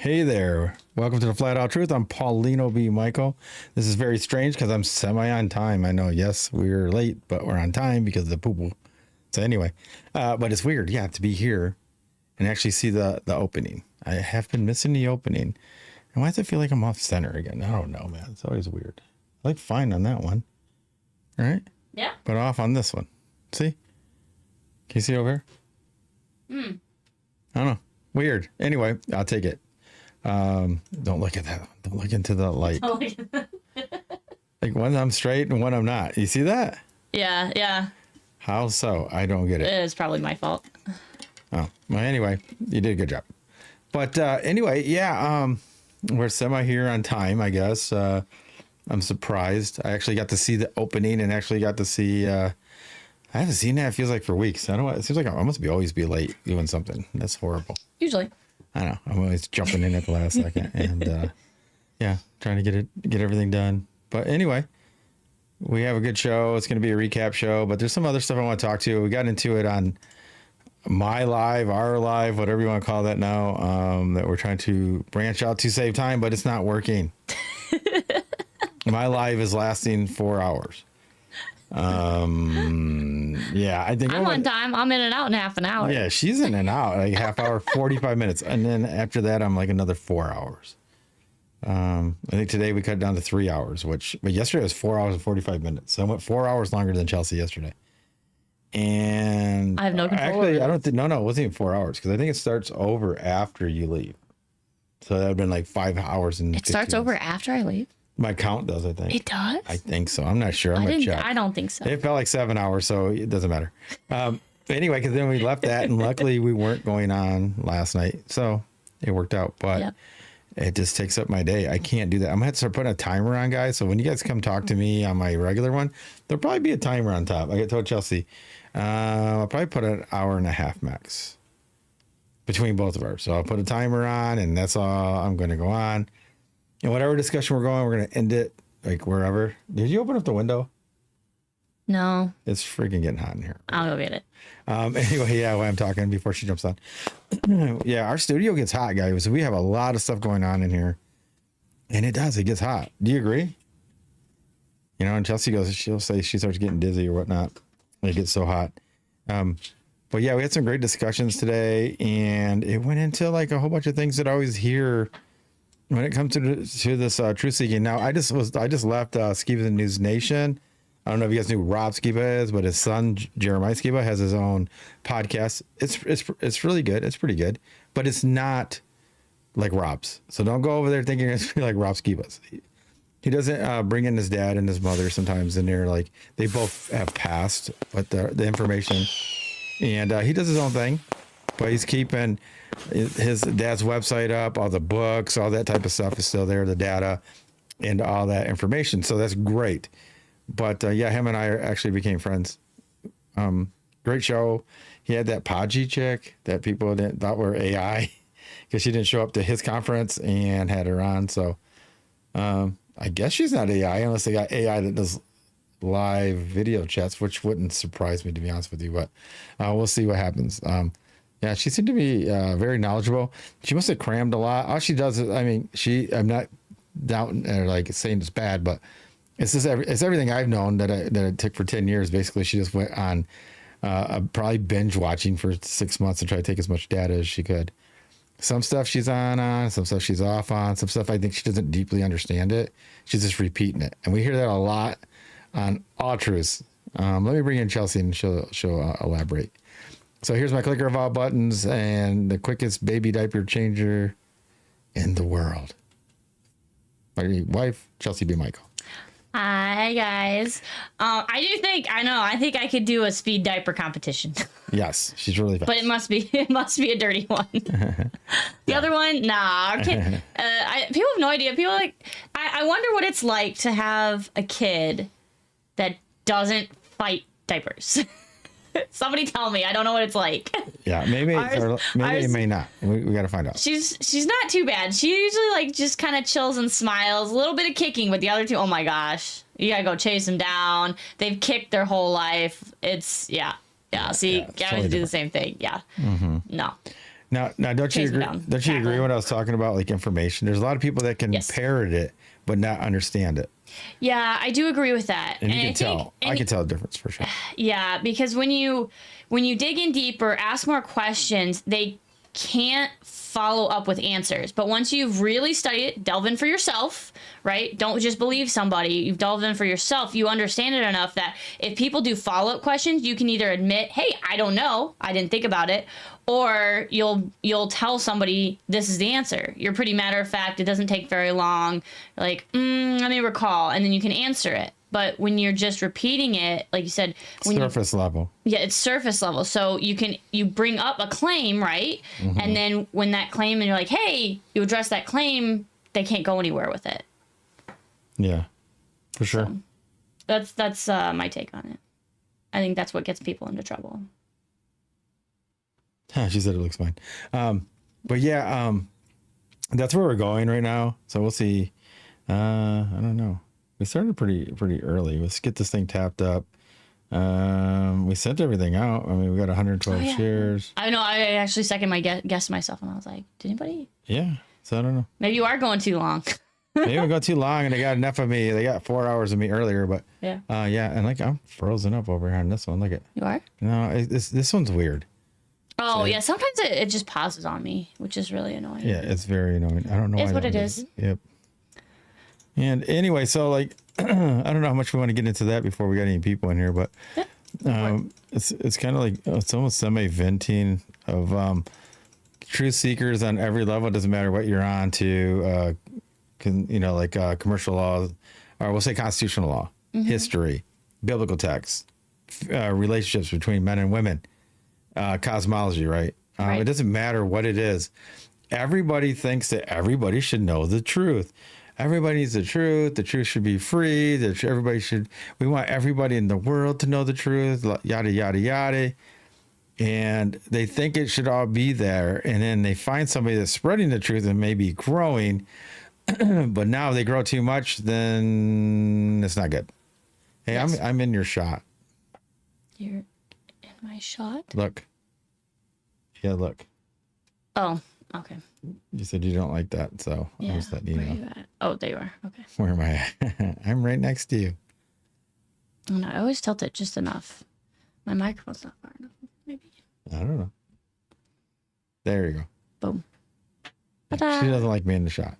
Hey there. Welcome to the Flat Out Truth. I'm Paulino B Michael. This is very strange because I'm semi on time. I know, yes, we're late, but we're on time because of the poo-poo. So anyway, but it's weird, yeah, to be here and actually see the opening. I have been missing the opening. And why does it feel like I'm off center again? I don't know, man. It's always weird. I like fine on that one. All right? Yeah. But off on this one. See? Can you see over here? I don't know. Weird. Anyway, I'll take it. Don't look at that. Don't look into the light. Like one I'm straight and one I'm not. You see that? Yeah, yeah. How so? I don't get it. It's probably my fault. Oh, well, anyway, you did a good job. But anyway, yeah, we're semi here on time, I guess. I'm surprised. I actually got to see the opening and actually got to see, I haven't seen that, it feels like, for weeks. I don't know. It seems like I must be always be late doing something. That's horrible. Usually. I know. I'm always jumping in at the last second and yeah, trying to get everything done. But anyway, we have a good show. It's going to be a recap show, but there's some other stuff I want to talk to you. We got into it on my live, our live, whatever you want to call that now, that we're trying to branch out to save time, but it's not working. My live is lasting 4 hours. Yeah, I think I'm on time. I'm in and out in half an hour. Yeah, she's in and out like half hour, 45 minutes. And then after that, I'm like another 4 hours. I think today we cut down to 3 hours, but yesterday was 4 hours and 45 minutes. So I went 4 hours longer than Chelsey yesterday. And I have no control. Actually, I don't think, no, it wasn't even 4 hours because I think it starts over after you leave. So that would have been like 5 hours and it starts over after I leave? My count does, I think. It does? I think so. I'm not sure. I'm going to check. I don't think so. It felt like 7 hours, so it doesn't matter. Anyway, because then we left that, and luckily we weren't going on last night, so it worked out. But it just takes up my day. I can't do that. I'm going to have to start putting a timer on, guys. So when you guys come talk to me on my regular one, there'll probably be a timer on top. I told Chelsey, I'll probably put an hour and a half max between both of ours. So I'll put a timer on, and that's all I'm going to go on. And whatever discussion we're going to end it like wherever. Did you open up the window? No. It's freaking getting hot in here. I'll go get it. Anyway, yeah, while I'm talking before she jumps on. Yeah, our studio gets hot, guys. We have a lot of stuff going on in here. And it gets hot. Do you agree? You know, and Chelsey she'll say she starts getting dizzy or whatnot. It gets so hot. But yeah, we had some great discussions today, and it went into like a whole bunch of things that I always hear when it comes to this truth seeking. Now, I just left Skiba News Nation. I don't know if you guys knew who Rob Skiba is, but his son Jeremiah Skiba has his own podcast. It's really good. It's pretty good, but it's not like Rob's. So don't go over there thinking it's like Rob Skiba's. He doesn't bring in his dad and his mother sometimes, and they're like they both have passed, but the information, and he does his own thing, but he's keeping his dad's website up, all the books, all that type of stuff is still there, the data and all that information. So that's great. But yeah, him and I actually became friends. Great show. He had that Podgy chick that people thought were AI because she didn't show up to his conference and had her on. So I guess she's not AI unless they got AI that does live video chats, which wouldn't surprise me, to be honest with you. But we'll see what happens. Yeah, she seemed to be very knowledgeable. She must have crammed a lot. All she does is, I mean, I'm not doubting or like saying it's bad, but it's just it's everything I've known that it took for 10 years. Basically, she just went on probably binge watching for 6 months to try to take as much data as she could. Some stuff she's on, some stuff she's off on, some stuff I think she doesn't deeply understand it. She's just repeating it. And we hear that a lot on All Truths. Let me bring in Chelsey and she'll elaborate. So here's my clicker of all buttons and the quickest baby diaper changer in the world. My wife, Chelsey B Michael. Hi, guys. I think I could do a speed diaper competition. Yes, she's really fast. But it must be a dirty one. The other one, nah. Okay. People have no idea. People are like, I wonder what it's like to have a kid that doesn't fight diapers. Somebody tell me. I don't know what it's like. Yeah, maybe it may not. We got to find out. She's not too bad. She usually like just kind of chills and smiles. A little bit of kicking, but the other two, oh my gosh, you gotta go chase them down. They've kicked their whole life. It's yeah. See, guys totally do the same thing. Yeah. Mm-hmm. No. Now, don't you chase 'em agree? down, Don't you tackle agree them. when I was talking about like information? There's a lot of people that can Yes. parrot it but not understand it, Yeah, I do agree with that. and you can I think- tell. I can tell the difference for sure. Yeah, because when you dig in deeper, ask more questions, they can't follow up with answers. But once you've really studied it, delve in for yourself, right? Don't just believe somebody. You've delved in for yourself. You understand it enough that if people do follow-up questions, you can either admit, "Hey, I don't know. I didn't think about it." Or you'll tell somebody this is the answer. You're pretty matter of fact. It doesn't take very long. Like, let me recall, and then you can answer it. But when you're just repeating it, like you said, when Surface level. yeah, it's surface level. So you bring up a claim, right? And then when that claim, and you're like, hey, you address that claim, they can't go anywhere with it. Yeah, for sure. That's my take on it. I think that's what gets people into trouble. She said it looks fine. But yeah, that's where we're going right now. So we'll see. I don't know. We started pretty early. Let's get this thing tapped up. We sent everything out. I mean, we got 112 shares. I know. I actually second my guess myself, and I was like, did anybody? Yeah. So I don't know. Maybe you are going too long. Maybe we got too long and they got enough of me. They got 4 hours of me earlier, but Yeah. yeah. And like, I'm frozen up over here on this one. Look at, You are? no, this one's weird. Oh, yeah. Sometimes it just pauses on me, which is really annoying. Yeah. It's very annoying. I don't know. It's why what that it is. is. Yep. And anyway, so like, I don't know how much we want to get into that before we got any people in here, but it's kind of like, it's almost semi-venting of truth seekers on every level. It doesn't matter what you're on to, commercial law, or we'll say constitutional law, history, biblical texts, relationships between men and women, cosmology, right? Right. It doesn't matter what it is. Everybody thinks that everybody should know the truth. Everybody needs the truth. The truth should be free. We want everybody in the world to know the truth, yada, yada, yada. And they think it should all be there. And then they find somebody that's spreading the truth and maybe growing, but now they grow too much, then it's not good. Hey, Yes. I'm in your shot. You're in my shot? Look. Yeah, look. Oh, okay. You said you don't like that, so I Yeah. was letting you Where know. you at? Oh, there you are. Okay. Where am I at? I'm right next to you. Oh, no, I always tilt it just enough. My microphone's not far enough. Maybe. I don't know. There you go. Boom. She Ta-da. doesn't like me in the shot.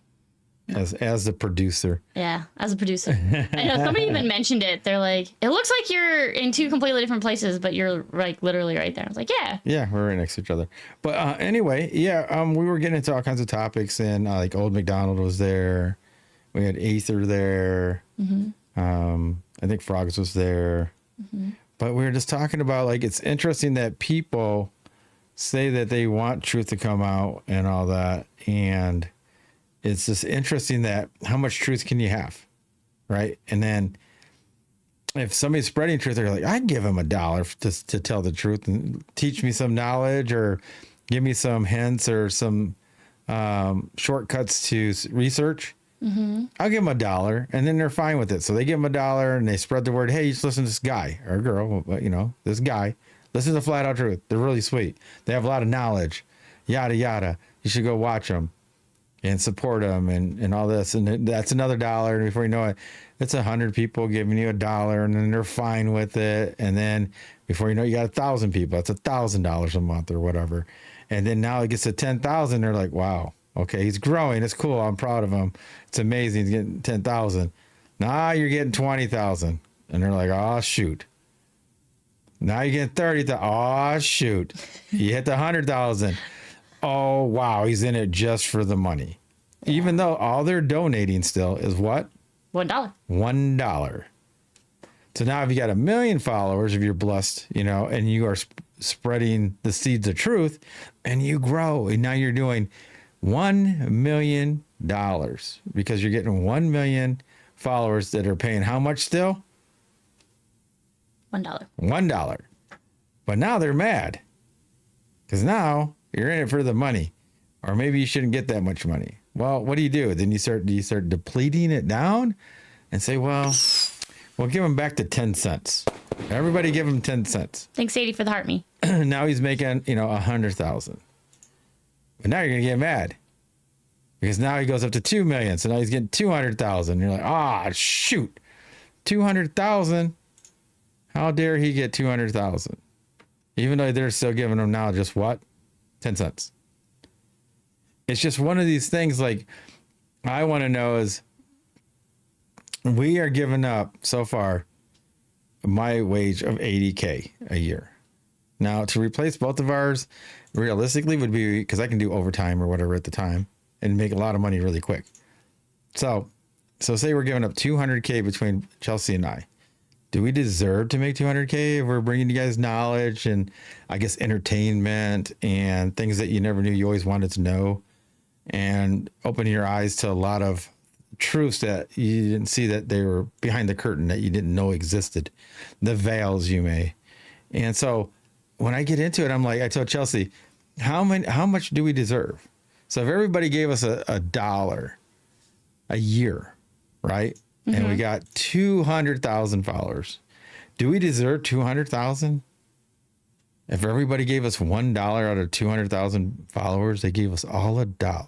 As the producer. Yeah, as a producer. I know somebody even mentioned it. They're like, it looks like you're in two completely different places, but you're like literally right there. I was like, yeah. Yeah, we're right next to each other. But anyway, yeah, we were getting into all kinds of topics, and like Old McDonald was there. We had Aether there. I think Frogs was there. But we were just talking about, like, it's interesting that people say that they want truth to come out and all that. And it's just interesting that how much truth can you have, right? And then if somebody's spreading truth, they're like, I'd give them $1 to tell the truth and teach me some knowledge or give me some hints or some shortcuts to research. I'll give them $1, and then they're fine with it. So they give them $1 and they spread the word. Hey, you should listen to this guy or girl, this guy. Listen to Flat Out Truth. They're really sweet. They have a lot of knowledge, yada, yada. You should go watch them and support them and all this. And that's another $1. And before you know it, it's 100 people giving you $1, and then they're fine with it. And then before you know it, you got 1,000 people. That's $1,000 a month or whatever. And then now it gets to 10,000. They're like, wow, okay, he's growing. It's cool. I'm proud of him. It's amazing. He's getting 10,000. Now you're getting 20,000. And they're like, oh, shoot. Now you're getting 30,000. Oh, shoot. You hit the 100,000. Oh, wow. He's in it just for the money. Yeah. Even though all they're donating still is what? $1. $1. So now if you got 1 million followers, if you're blessed, and you are spreading the seeds of truth and you grow, and now you're doing $1 million because you're getting 1 million followers that are paying how much still? $1. $1. But now they're mad because now you're in it for the money, or maybe you shouldn't get that much money. Well, what do? Then you start depleting it down and say, well, we'll give him back to 10 cents. Everybody give him 10 cents. Thanks, Sadie, for the heart me. Now he's making, 100,000. But now you're going to get mad because now he goes up to 2 million. So now he's getting 200,000. You're like, shoot, 200,000. How dare he get 200,000? Even though they're still giving him now just what? 10 cents. It's just one of these things. Like, I want to know is, we are giving up so far my wage of 80K a year. Now, to replace both of ours realistically would be, because I can do overtime or whatever at the time and make a lot of money really quick. So say we're giving up 200K between Chelsey and I. Do we deserve to make 200K if we're bringing you guys knowledge and, I guess, entertainment and things that you never knew you always wanted to know, and opening your eyes to a lot of truths that you didn't see, that they were behind the curtain, that you didn't know existed, the veils you may. And so when I get into it, I'm like, I told Chelsey, how much do we deserve? So if everybody gave us a dollar a year, right? And we got 200,000 followers, do we deserve 200,000? If everybody gave us $1 out of 200,000 followers, they gave us all $1.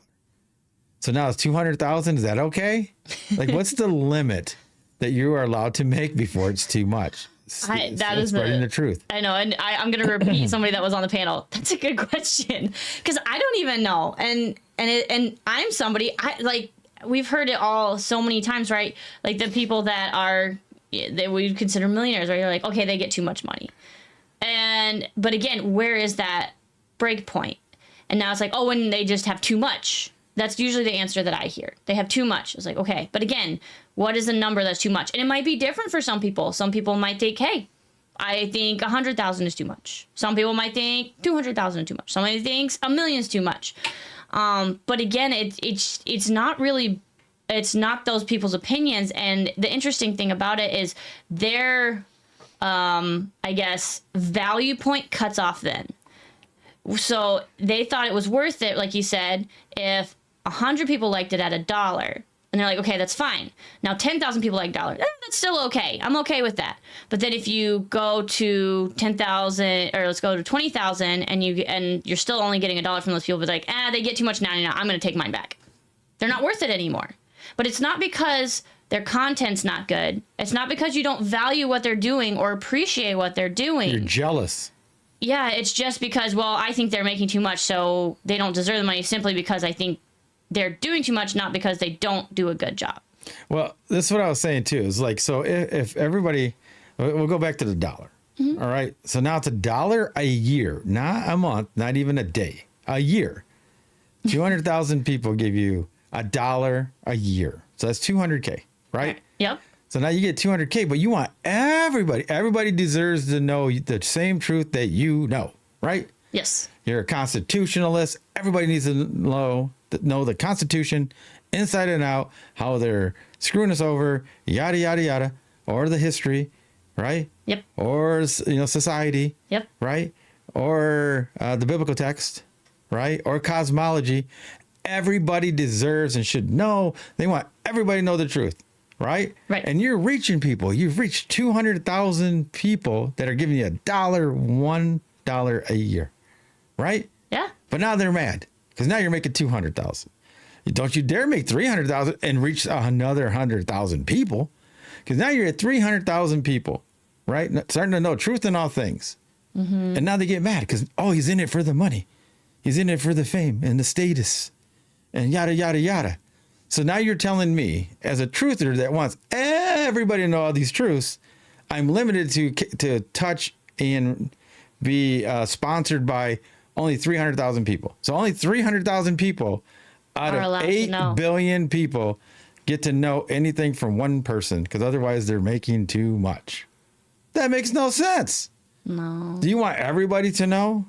So now it's 200,000. Is that okay? Like, what's the limit that you are allowed to make before it's too much? That is spreading the truth. I know. And I'm going to repeat somebody that was on the panel. That's a good question, because I don't even know. And I'm somebody, we've heard it all so many times, right? Like, the people that we consider millionaires, right? You're like, okay, they get too much money. But again, where is that break point? And now it's like, when they just have too much. That's usually the answer that I hear. They have too much. It's like, okay, but again, what is the number that's too much? And it might be different for some people. Some people might think, hey, I think 100,000 is too much. Some people might think 200,000 is too much. Somebody thinks $1 million is too much. But again, it's not really, it's not those people's opinions. And the interesting thing about it is their, I guess, value point cuts off then. So they thought it was worth it, like you said, if 100 people liked it at $1. And they're like, okay, that's fine. Now 10,000 people like $1. That's still okay. I'm okay with that. But then if you go to 10,000, or let's go to 20,000, and you're still only getting $1 from those people, but like, they get too much 99. I'm going to take mine back. They're not worth it anymore. But it's not because their content's not good. It's not because you don't value what they're doing or appreciate what they're doing. You're jealous. Yeah, it's just because, I think they're making too much, so they don't deserve the money, simply because I think they're doing too much, not because they don't do a good job. Well, this is what I was saying too. Is like, so if everybody, we'll go back to the dollar. Mm-hmm. All right. So now it's $1 a year, not a month, not even a day, a year. 200,000 people give you $1 a year. So that's 200K, right? Yep. So now you get 200K, but you want everybody deserves to know the same truth that you know, right? Yes. You're a constitutionalist. Everybody needs to know the Constitution inside and out, how they're screwing us over, yada, yada, yada, or the history, right? Yep. Or, society. Yep. Right? Or the biblical text, right? Or cosmology. Everybody deserves and should know. They want everybody to know the truth. Right? Right. And you're reaching people. You've reached 200,000 people that are giving you $1 a year. Right? Yeah. But now they're mad because now you're making 200,000. Don't you dare make 300,000 and reach another 100,000 people, because now you're at 300,000 people, right? Starting to know truth in all things. Mm-hmm. And now they get mad because, he's in it for the money. He's in it for the fame and the status and yada, yada, yada. So now you're telling me, as a truther that wants everybody to know all these truths, I'm limited to touch and be sponsored by only 300,000 people. So only 300,000 people out of 8 billion people get to know anything from one person, because otherwise they're making too much. That makes no sense. No. Do you want everybody to know?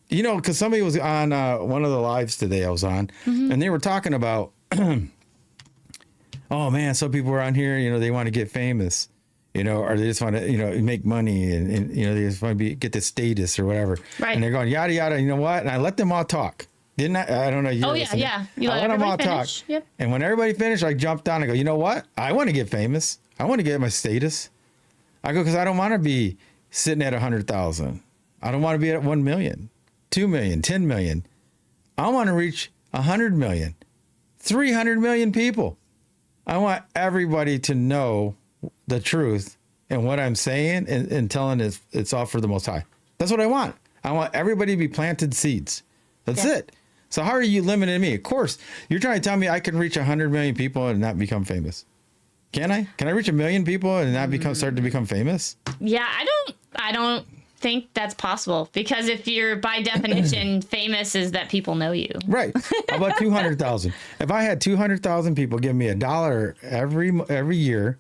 Because somebody was on one of the lives today I was on, mm-hmm. and they were talking about, oh man, some people are on here, they want to get famous, or they just want to, make money and they just want to get the status or whatever. Right. And they're going, yada, yada, you know what? And I let them all talk. Didn't I? I don't know. Yeah. You let them all finish. Talk. Yep. And when everybody finished, I jumped down and go, you know what? I want to get famous. I want to get my status. I go, because I don't want to be sitting at 100,000. I don't want to be at 1 million, 2 million, 10 million. I want to reach 100 million, 300 million people. I want everybody to know the truth and what I'm saying and telling it's all for the Most High. That's what I want. I want everybody to be planted seeds. That's it. So how are you limiting me? Of course, you're trying to tell me I can reach 100 million people and not become famous. Can I? Can I reach 1 million people and not start to become famous? Yeah, I don't think that's possible, because if you're by definition famous is that people know you. Right. How about 200,000? If I had 200,000 people give me $1 every year,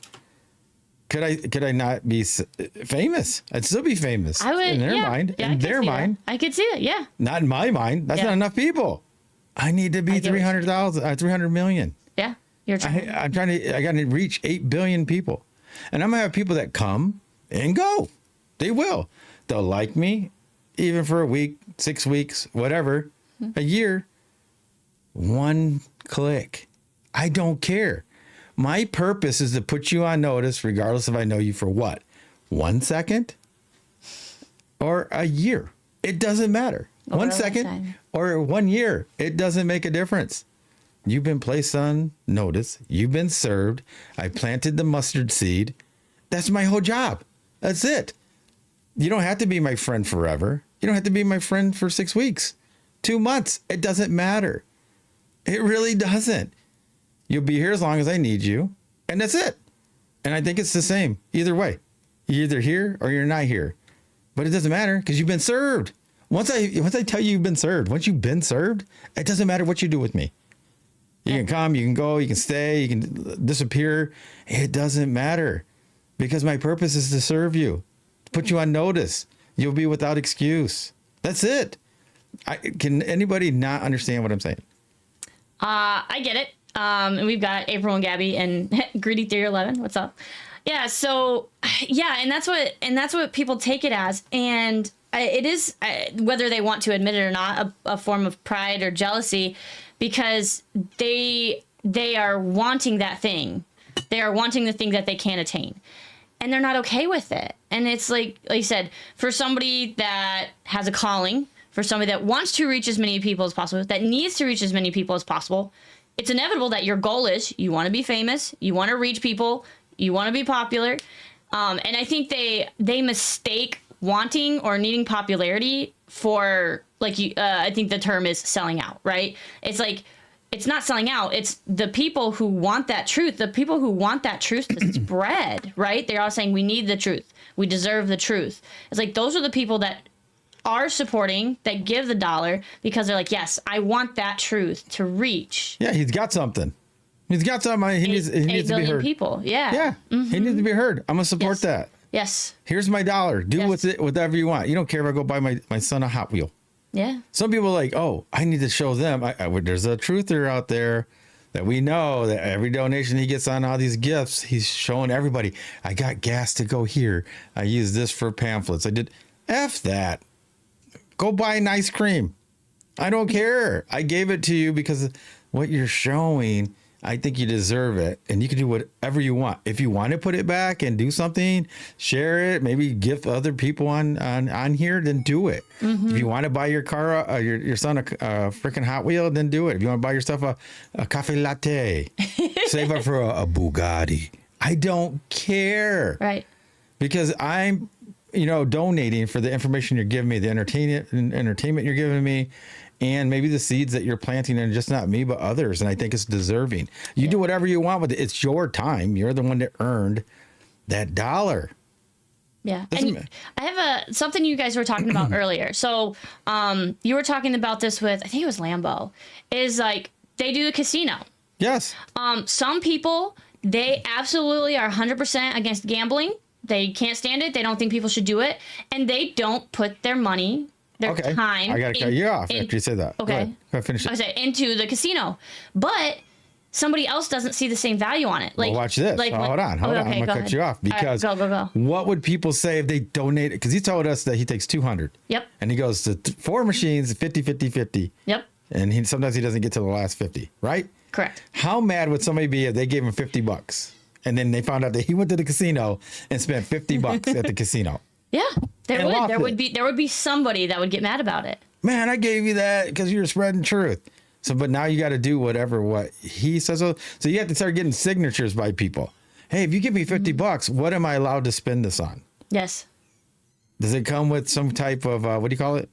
could I not be famous? I'd still be famous. I would, in their mind. Yeah, in their mind. I could see it. Yeah. Not in my mind. That's not enough people. I need to be 300 million. Yeah. You're trying. I got to reach 8 billion people. And I'm going to have people that come and go. They will. They'll like me even for a week, 6 weeks, whatever, a year. One click. I don't care. My purpose is to put you on notice, regardless if I know you for what, 1 second or a year. It doesn't matter. 1 second or 1 year. It doesn't make a difference. You've been placed on notice. You've been served. I planted the mustard seed. That's my whole job. That's it. You don't have to be my friend forever. You don't have to be my friend for 6 weeks, 2 months. It doesn't matter. It really doesn't. You'll be here as long as I need you. And that's it. And I think it's the same either way. You're either here or you're not here. But it doesn't matter because you've been served. Once I tell you you've been served, once you've been served, it doesn't matter what you do with me. You can come, you can go, you can stay, you can disappear. It doesn't matter because my purpose is to serve you. Put you on notice. You'll be without excuse. That's it. Can anybody not understand what I'm saying? I get it. And we've got April and Gabby and Greedy 311. What's up? Yeah. So yeah, and that's what people take it as, and it is whether they want to admit it or not, a form of pride or jealousy, because they are wanting that thing. They are wanting the thing that they can't attain. And they're not okay with it. And it's like you said, for somebody that has a calling, for somebody that wants to reach as many people as possible, that needs to reach as many people as possible, it's inevitable that your goal is you want to be famous, you want to reach people, you want to be popular. And I think they mistake wanting or needing popularity for, like, I think the term is selling out, right? It's like, it's not selling out. It's the people who want that truth, the people who want that truth to spread, right? They're all saying, we need the truth. We deserve the truth. It's like, those are the people that are supporting, that give the dollar because they're like, yes, I want that truth to reach. Yeah, he's got something. He's got something. He needs to be heard. People. Yeah. Yeah. Mm-hmm. He needs to be heard. I'm going to support that. Yes. Here's my dollar. Do with it whatever you want. You don't care if I go buy my son a Hot Wheel. Yeah. Some people are like, oh, I need to show them. There's a truther out there that we know that every donation he gets on all these gifts, he's showing everybody, I got gas to go here. I use this for pamphlets. I did. F that. Go buy an ice cream. I don't care. I gave it to you because what you're showing, I think you deserve it. And you can do whatever you want. If you want to put it back and do something, share it, maybe gift other people on here, then do it. Mm-hmm. If you want to buy your car, your son a freaking Hot Wheel, then do it. If you want to buy yourself a cafe latte, save up for a Bugatti. I don't care. Right. Because I'm, donating for the information you're giving me, the entertainment you're giving me, and maybe the seeds that you're planting, and just not me, but others. And I think it's deserving. You do whatever you want with it. It's your time. You're the one that earned that dollar. Yeah. And I have something you guys were talking about earlier. So you were talking about this with, I think it was Lambo, is like they do the casino. Yes. Some people, they absolutely are 100% against gambling. They can't stand it. They don't think people should do it. And they don't put their money, their time. I got to cut you off after you say that. Okay. Go ahead, finish it. I say into the casino. But somebody else doesn't see the same value on it. Like, well, watch this. Hold on. I'm going to cut you off because go. What would people say if they donated? Because he told us that he takes 200. Yep. And he goes to 4 machines, 50, 50, 50. Yep. And sometimes he doesn't get to the last 50, right? Correct. How mad would somebody be if they gave him $50 and then they found out that he went to the casino and spent $50 at the casino? Yeah, there would be somebody that would get mad about it. man, I gave you that because you're spreading truth. So, but now you got to do what he says. So you have to start getting signatures by people. Hey, if you give me $50, what am I allowed to spend this on? Yes. Does it come with some type of, what do you call it?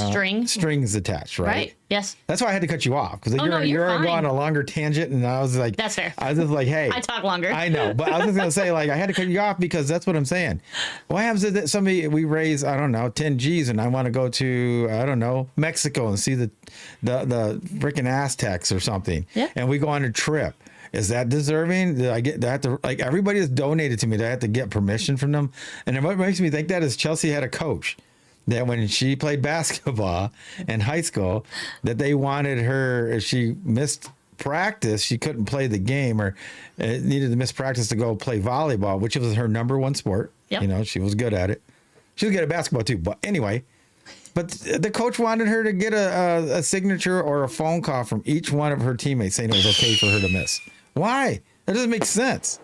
Strings attached, right? Right. Yes. That's why I had to cut you off because you're you're fine. going on a longer tangent, and I was like, that's fair. I was just like, hey, I talk longer. I know, but I was just gonna say, like, I had to cut you off because that's what I'm saying. What happens is that we raise, I don't know, 10 G's, and I want to go to, I don't know, Mexico and see the freaking Aztecs or something, and we go on a trip. Is that deserving? Did I get that? Like, everybody has donated to me. Do I have to get permission from them? And what makes me think that is Chelsey had a coach that when she played basketball in high school, that they wanted her, if she missed practice, she couldn't play the game, or needed to miss practice to go play volleyball, which was her number one sport. Yep. You know, she was good at it. She was good at basketball too. But anyway, but the coach wanted her to get a signature or a phone call from each one of her teammates saying it was okay for her to miss. Why? That doesn't make sense.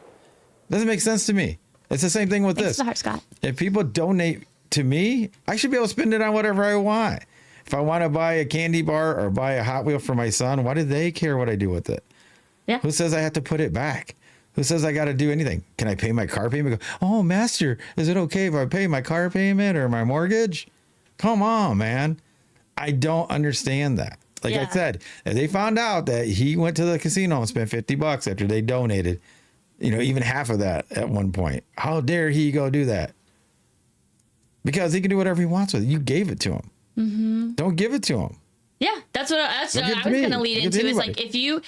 Doesn't make sense to me. It's the same thing with this. Scott. If people donate to me, I should be able to spend it on whatever I want. If I want to buy a candy bar or buy a Hot Wheel for my son, why do they care what I do with it? Yeah. Who says I have to put it back? Who says I got to do anything? Can I pay my car payment? Oh, master, is it okay if I pay my car payment or my mortgage? Come on, man. I don't understand that. Like I said, if they found out that he went to the casino and spent $50 after they donated, you know, even half of that at one point, how dare he go do that? Because he can do whatever he wants with it. You gave it to him. Mm-hmm. Don't give it to him. Yeah, that's what I was going to lead into. Is like, if you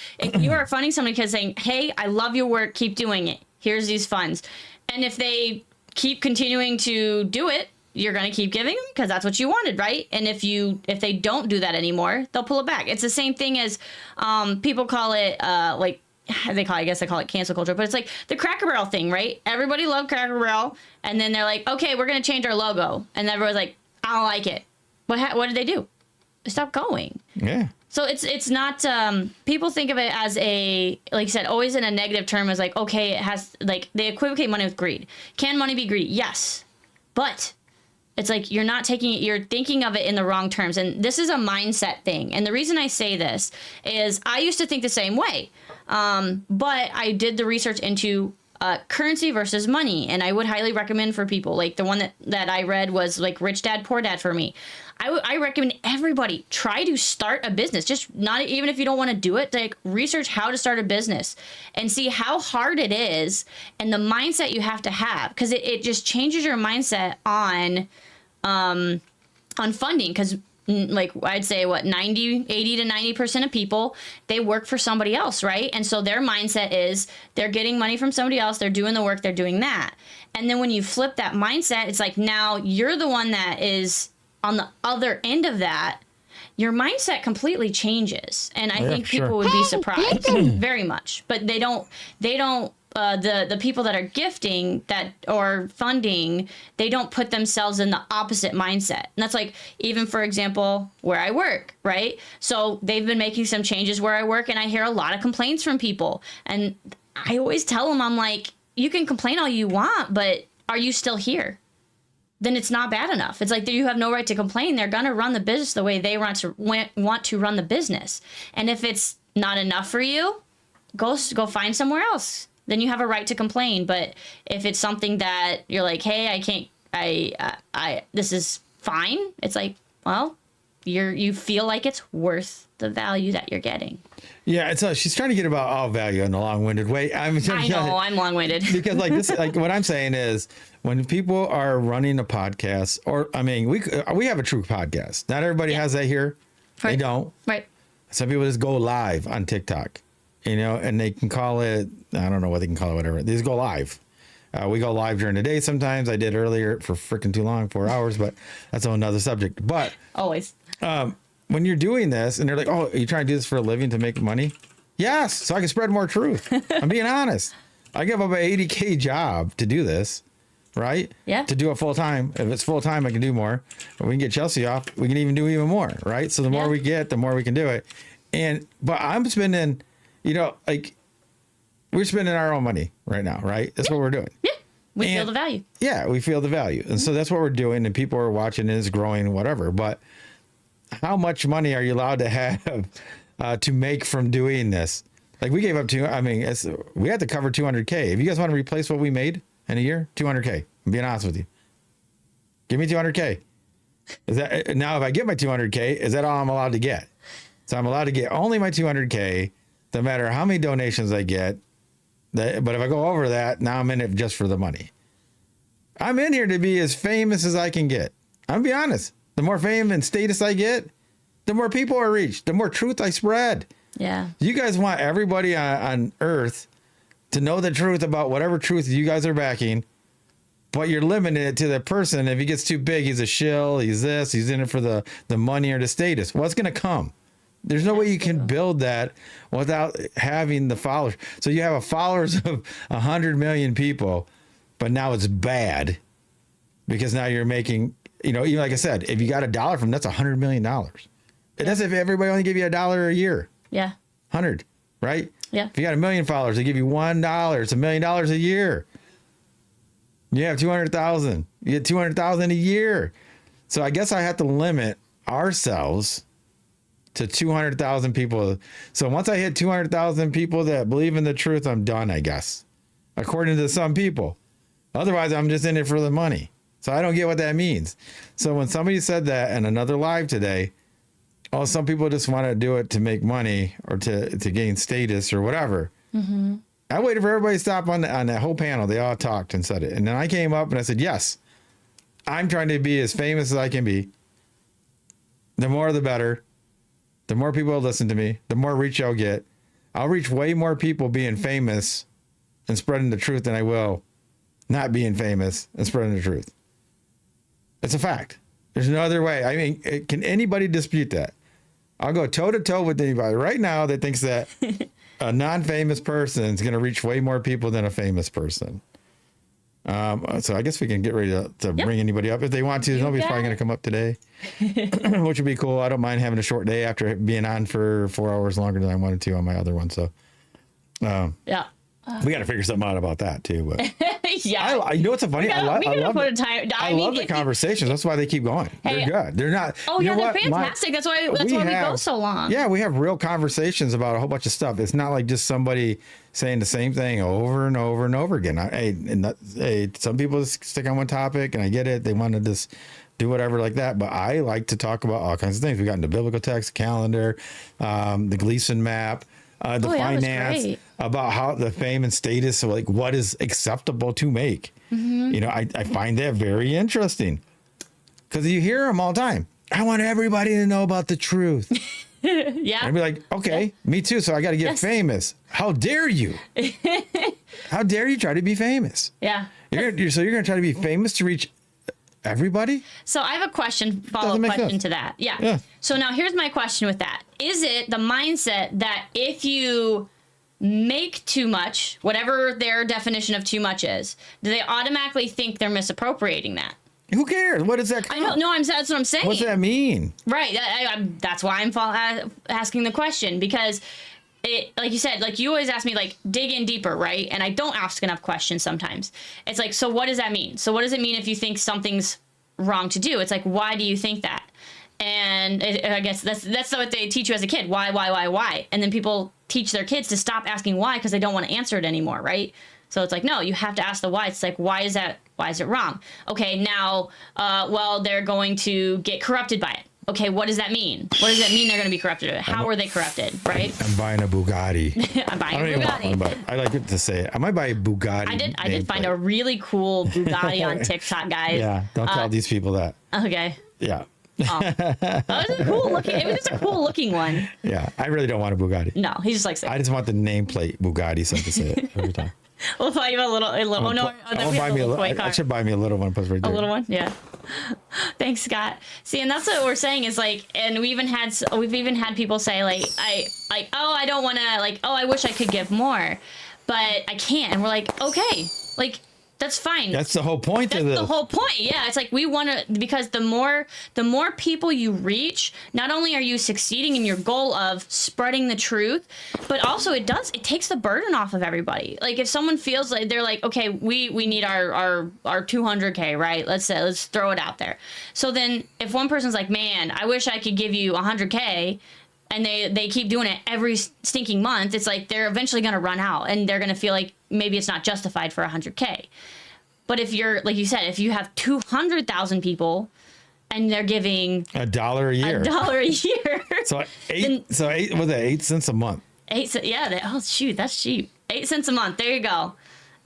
are funding somebody because saying, hey, I love your work, keep doing it. Here's these funds. And if they keep continuing to do it, you're going to keep giving them because that's what you wanted, right? And if they don't do that anymore, they'll pull it back. It's the same thing as people call it I guess they call it cancel culture, but it's like the Cracker Barrel thing, right? Everybody loved Cracker Barrel, and then they're like, okay, we're going to change our logo. And everyone's like, I don't like it. What did they do? They stopped going. Yeah. So it's not, people think of it as like you said, always in a negative term, as like, okay, it has, like, they equivocate money with greed. Can money be greedy? Yes. But it's like you're thinking of it in the wrong terms. And this is a mindset thing. And the reason I say this is I used to think the same way. But I did the research into currency versus money. And I would highly recommend for people, like the one that I read was like Rich Dad, Poor Dad for me. I recommend everybody try to start a business. Just not even if you don't want to do it, like research how to start a business and see how hard it is and the mindset you have to have, because it just changes your mindset on funding. Because like I'd say 80 to 90% of people, they work for somebody else, right? And so their mindset is they're getting money from somebody else, they're doing the work, they're doing that. And then when you flip that mindset, it's like now you're the one that is on the other end of that. Your mindset completely changes. And I think people would be surprised very much. But they don't the people that are gifting that or funding, they don't put themselves in the opposite mindset. And that's like, even for example, where I work, right? So they've been making some changes where I work, and I hear a lot of complaints from people. And I always tell them, I'm like, you can complain all you want, but are you still here? Then it's not bad enough. It's like you have no right to complain. They're going to run the business the way they want to run the business. And if it's not enough for you, go find somewhere else. Then you have a right to complain. But if it's something that you're like, hey, I can't, this is fine. It's like, well, you feel like it's worth the value that you're getting. Yeah, so she's trying to get about all value in a long-winded way. I know I'm long-winded because like this, like what I'm saying is, when people are running a podcast, or I mean, we have a true podcast. Not everybody has that here. Right. They don't. Right. Some people just go live on TikTok, you know, and they can call it, I don't know what they can call it, whatever. They just go live. We go live during the day sometimes. I did earlier for freaking too long, 4 hours, but that's another subject. But always. When you're doing this and they're like, oh, are you trying to do this for a living to make money? Yes, so I can spread more truth. I'm being honest. I give up an 80K job to do this, right? Yeah. To do it full time. If it's full time, I can do more. If we can get Chelsey off, we can even do even more, right? So the more we get, the more we can do it. But I'm spending, you know, like we're spending our own money right now, right? That's what we're doing. Yeah. We feel the value. Yeah, we feel the value. And so that's what we're doing. And people are watching, and it's growing, whatever. But how much money are you allowed to have to make from doing this? Like we gave up we had to cover 200K. If you guys want to replace what we made in a year, 200K. I'm being honest with you. Give me 200K. Is that now? If I get my 200K, is that all I'm allowed to get? So I'm allowed to get only my 200K, no matter how many donations I get. But if I go over that, now I'm in it just for the money. I'm in here to be as famous as I can get. I'm gonna be honest. The more fame and status I get, the more people I reach, the more truth I spread. Yeah. You guys want everybody on earth to know the truth about whatever truth you guys are backing, but you're limiting it to the person. If he gets too big, he's a shill, he's this, he's in it for the money or the status. What's going to come? There's no way you can build that without having the followers. So you have a followers of 100 million people, but now it's bad because now you're making, even like I said, if you got $1 from that's $100 million. It does if everybody only give you $1 a year. Yeah. 100, right? Yeah. If you got 1 million followers, they give you $1. It's $1 million a year. You have 200,000. You get 200,000 a year. So I guess I have to limit ourselves to 200,000 people. So once I hit 200,000 people that believe in the truth, I'm done, I guess, according to some people. Otherwise, I'm just in it for the money. So I don't get what that means. So when somebody said that in another live today, oh, some people just want to do it to make money or to gain status or whatever. Mm-hmm. I waited for everybody to stop on that whole panel. They all talked and said it. And then I came up and I said, yes, I'm trying to be as famous as I can be. The more, the better. The more people listen to me, the more reach I'll get. I'll reach way more people being famous and spreading the truth than I will not being famous and spreading the truth. It's a fact. There's no other way. I mean, can anybody dispute that? I'll go toe to toe with anybody right now that thinks that a non-famous person is going to reach way more people than a famous person. So I guess we can get ready to bring anybody up if they want to. Nobody's probably going to come up today, which would be cool. I don't mind having a short day after being on for 4 hours longer than I wanted to on my other one. So, yeah. We got to figure something out about that too. But yeah, you know what's so funny? I love the conversations. That's why they keep going. They're good. They're not. Oh yeah, they're fantastic. That's why we go so long. Yeah, we have real conversations about a whole bunch of stuff. It's not like just somebody saying the same thing over and over and over again. Some people stick on one topic, and I get it. They want to just do whatever like that. But I like to talk about all kinds of things. We got into biblical text, calendar, the Gleason map. The finance, about how the fame and status, like what is acceptable to make. Mm-hmm. I find that very interesting because you hear them all the time. I want everybody to know about the truth. Yeah. I'd be like, okay, me too. So I got to get famous. How dare you? How dare you try to be famous? Yeah. You're going to try to be famous to reach everybody? So I have a follow-up question to that. Yeah. So now here's my question with that. Is it the mindset that if you make too much, whatever their definition of too much is, do they automatically think they're misappropriating that? Who cares? What does that I don't know. That's what I'm saying. What's that mean? Right. That's why I'm asking the question, because like you said, like you always ask me, like, dig in deeper, right? And I don't ask enough questions sometimes. It's like, so what does that mean? So what does it mean if you think something's wrong to do? It's like, why do you think that? And I guess that's what they teach you as a kid. Why? And then people teach their kids to stop asking why because they don't want to answer it anymore, right? So it's like, no, you have to ask the why. It's like, why is that? Why is it wrong? Okay, now, they're going to get corrupted by it. Okay, what does that mean? What does that mean they're going to be corrupted? How are they corrupted, right? I'm buying a Bugatti. I'm buying a Bugatti. I like it to say it. I might buy a Bugatti. I did find a really cool Bugatti on TikTok, guys. Yeah, don't tell these people that. Okay. Yeah. Oh. It was just a cool looking one. Yeah, I really don't want a Bugatti. No, he's just like. I just want the nameplate Bugatti so I can say it every time. We'll buy you a little. I should buy me a little one. Right there. A little one, yeah. Thanks, Scott. See, and that's what we're saying is like, and we've even had people say like, I don't want to, like, oh, I wish I could give more, but I can't. And we're like, okay, like, That's fine. That's the whole point of this. That's the whole point. Yeah, it's like we want to, because the more people you reach, not only are you succeeding in your goal of spreading the truth, but also it takes the burden off of everybody. Like if someone feels like they're like, okay, we need our 200K, right? Let's throw it out there. So then if one person's like, man, I wish I could give you 100K, and they keep doing it every stinking month, it's like they're eventually going to run out, and they're going to feel like maybe it's not justified for 100K. But if you're, like you said, if you have 200,000 people and they're giving $1 a year, so eight was that 8 cents a month? Oh shoot, that's cheap. 8 cents a month. There you go.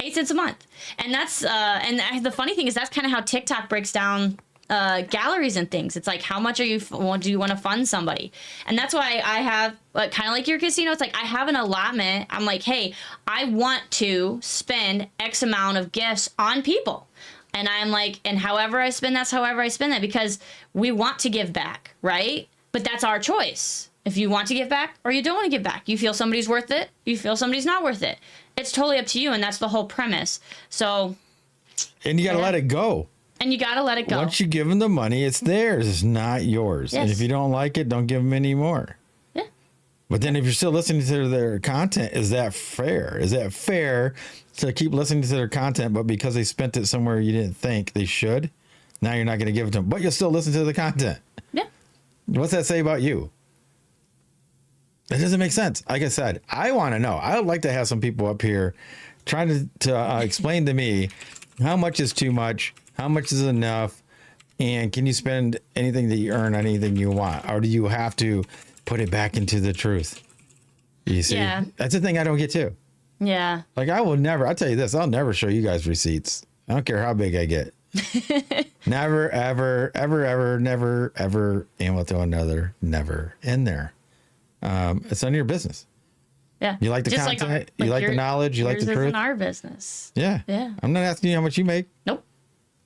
8 cents a month. And that's the funny thing is that's kind of how TikTok breaks down galleries and things. It's like, how much do you want to fund somebody? And that's why I have, kind of like your casino, it's like I have an allotment. I'm like, hey, I want to spend X amount of gifts on people. And I'm like, and however I spend, that's however I spend that, because we want to give back, right? But that's our choice. If you want to give back or you don't want to give back, you feel somebody's worth it, you feel somebody's not worth it. It's totally up to you, and that's the whole premise. So, and you got to let it go. And you got to let it go. Once you give them the money, it's theirs. It's not yours. Yes. And if you don't like it, don't give them any more. Yeah. But then if you're still listening to their content, is that fair? Is that fair to keep listening to their content, but because they spent it somewhere you didn't think they should, now you're not going to give it to them, but you'll still listen to the content? Yeah. What's that say about you? That doesn't make sense. Like I said, I want to know. I would like to have some people up here trying to explain to me how much is too much, how much is enough, and can you spend anything that you earn on anything you want? Or do you have to put it back into the truth? You see? Yeah. That's the thing I don't get too. Yeah. Like I'll tell you this, I'll never show you guys receipts. I don't care how big I get. Never, ever, ever, ever, never, ever, and we'll throw another never in there. It's none of your business. Yeah. You like the just content, you like the knowledge, you like the truth. Yours isn't our business. Yeah. Yeah. I'm not asking you how much you make. Nope.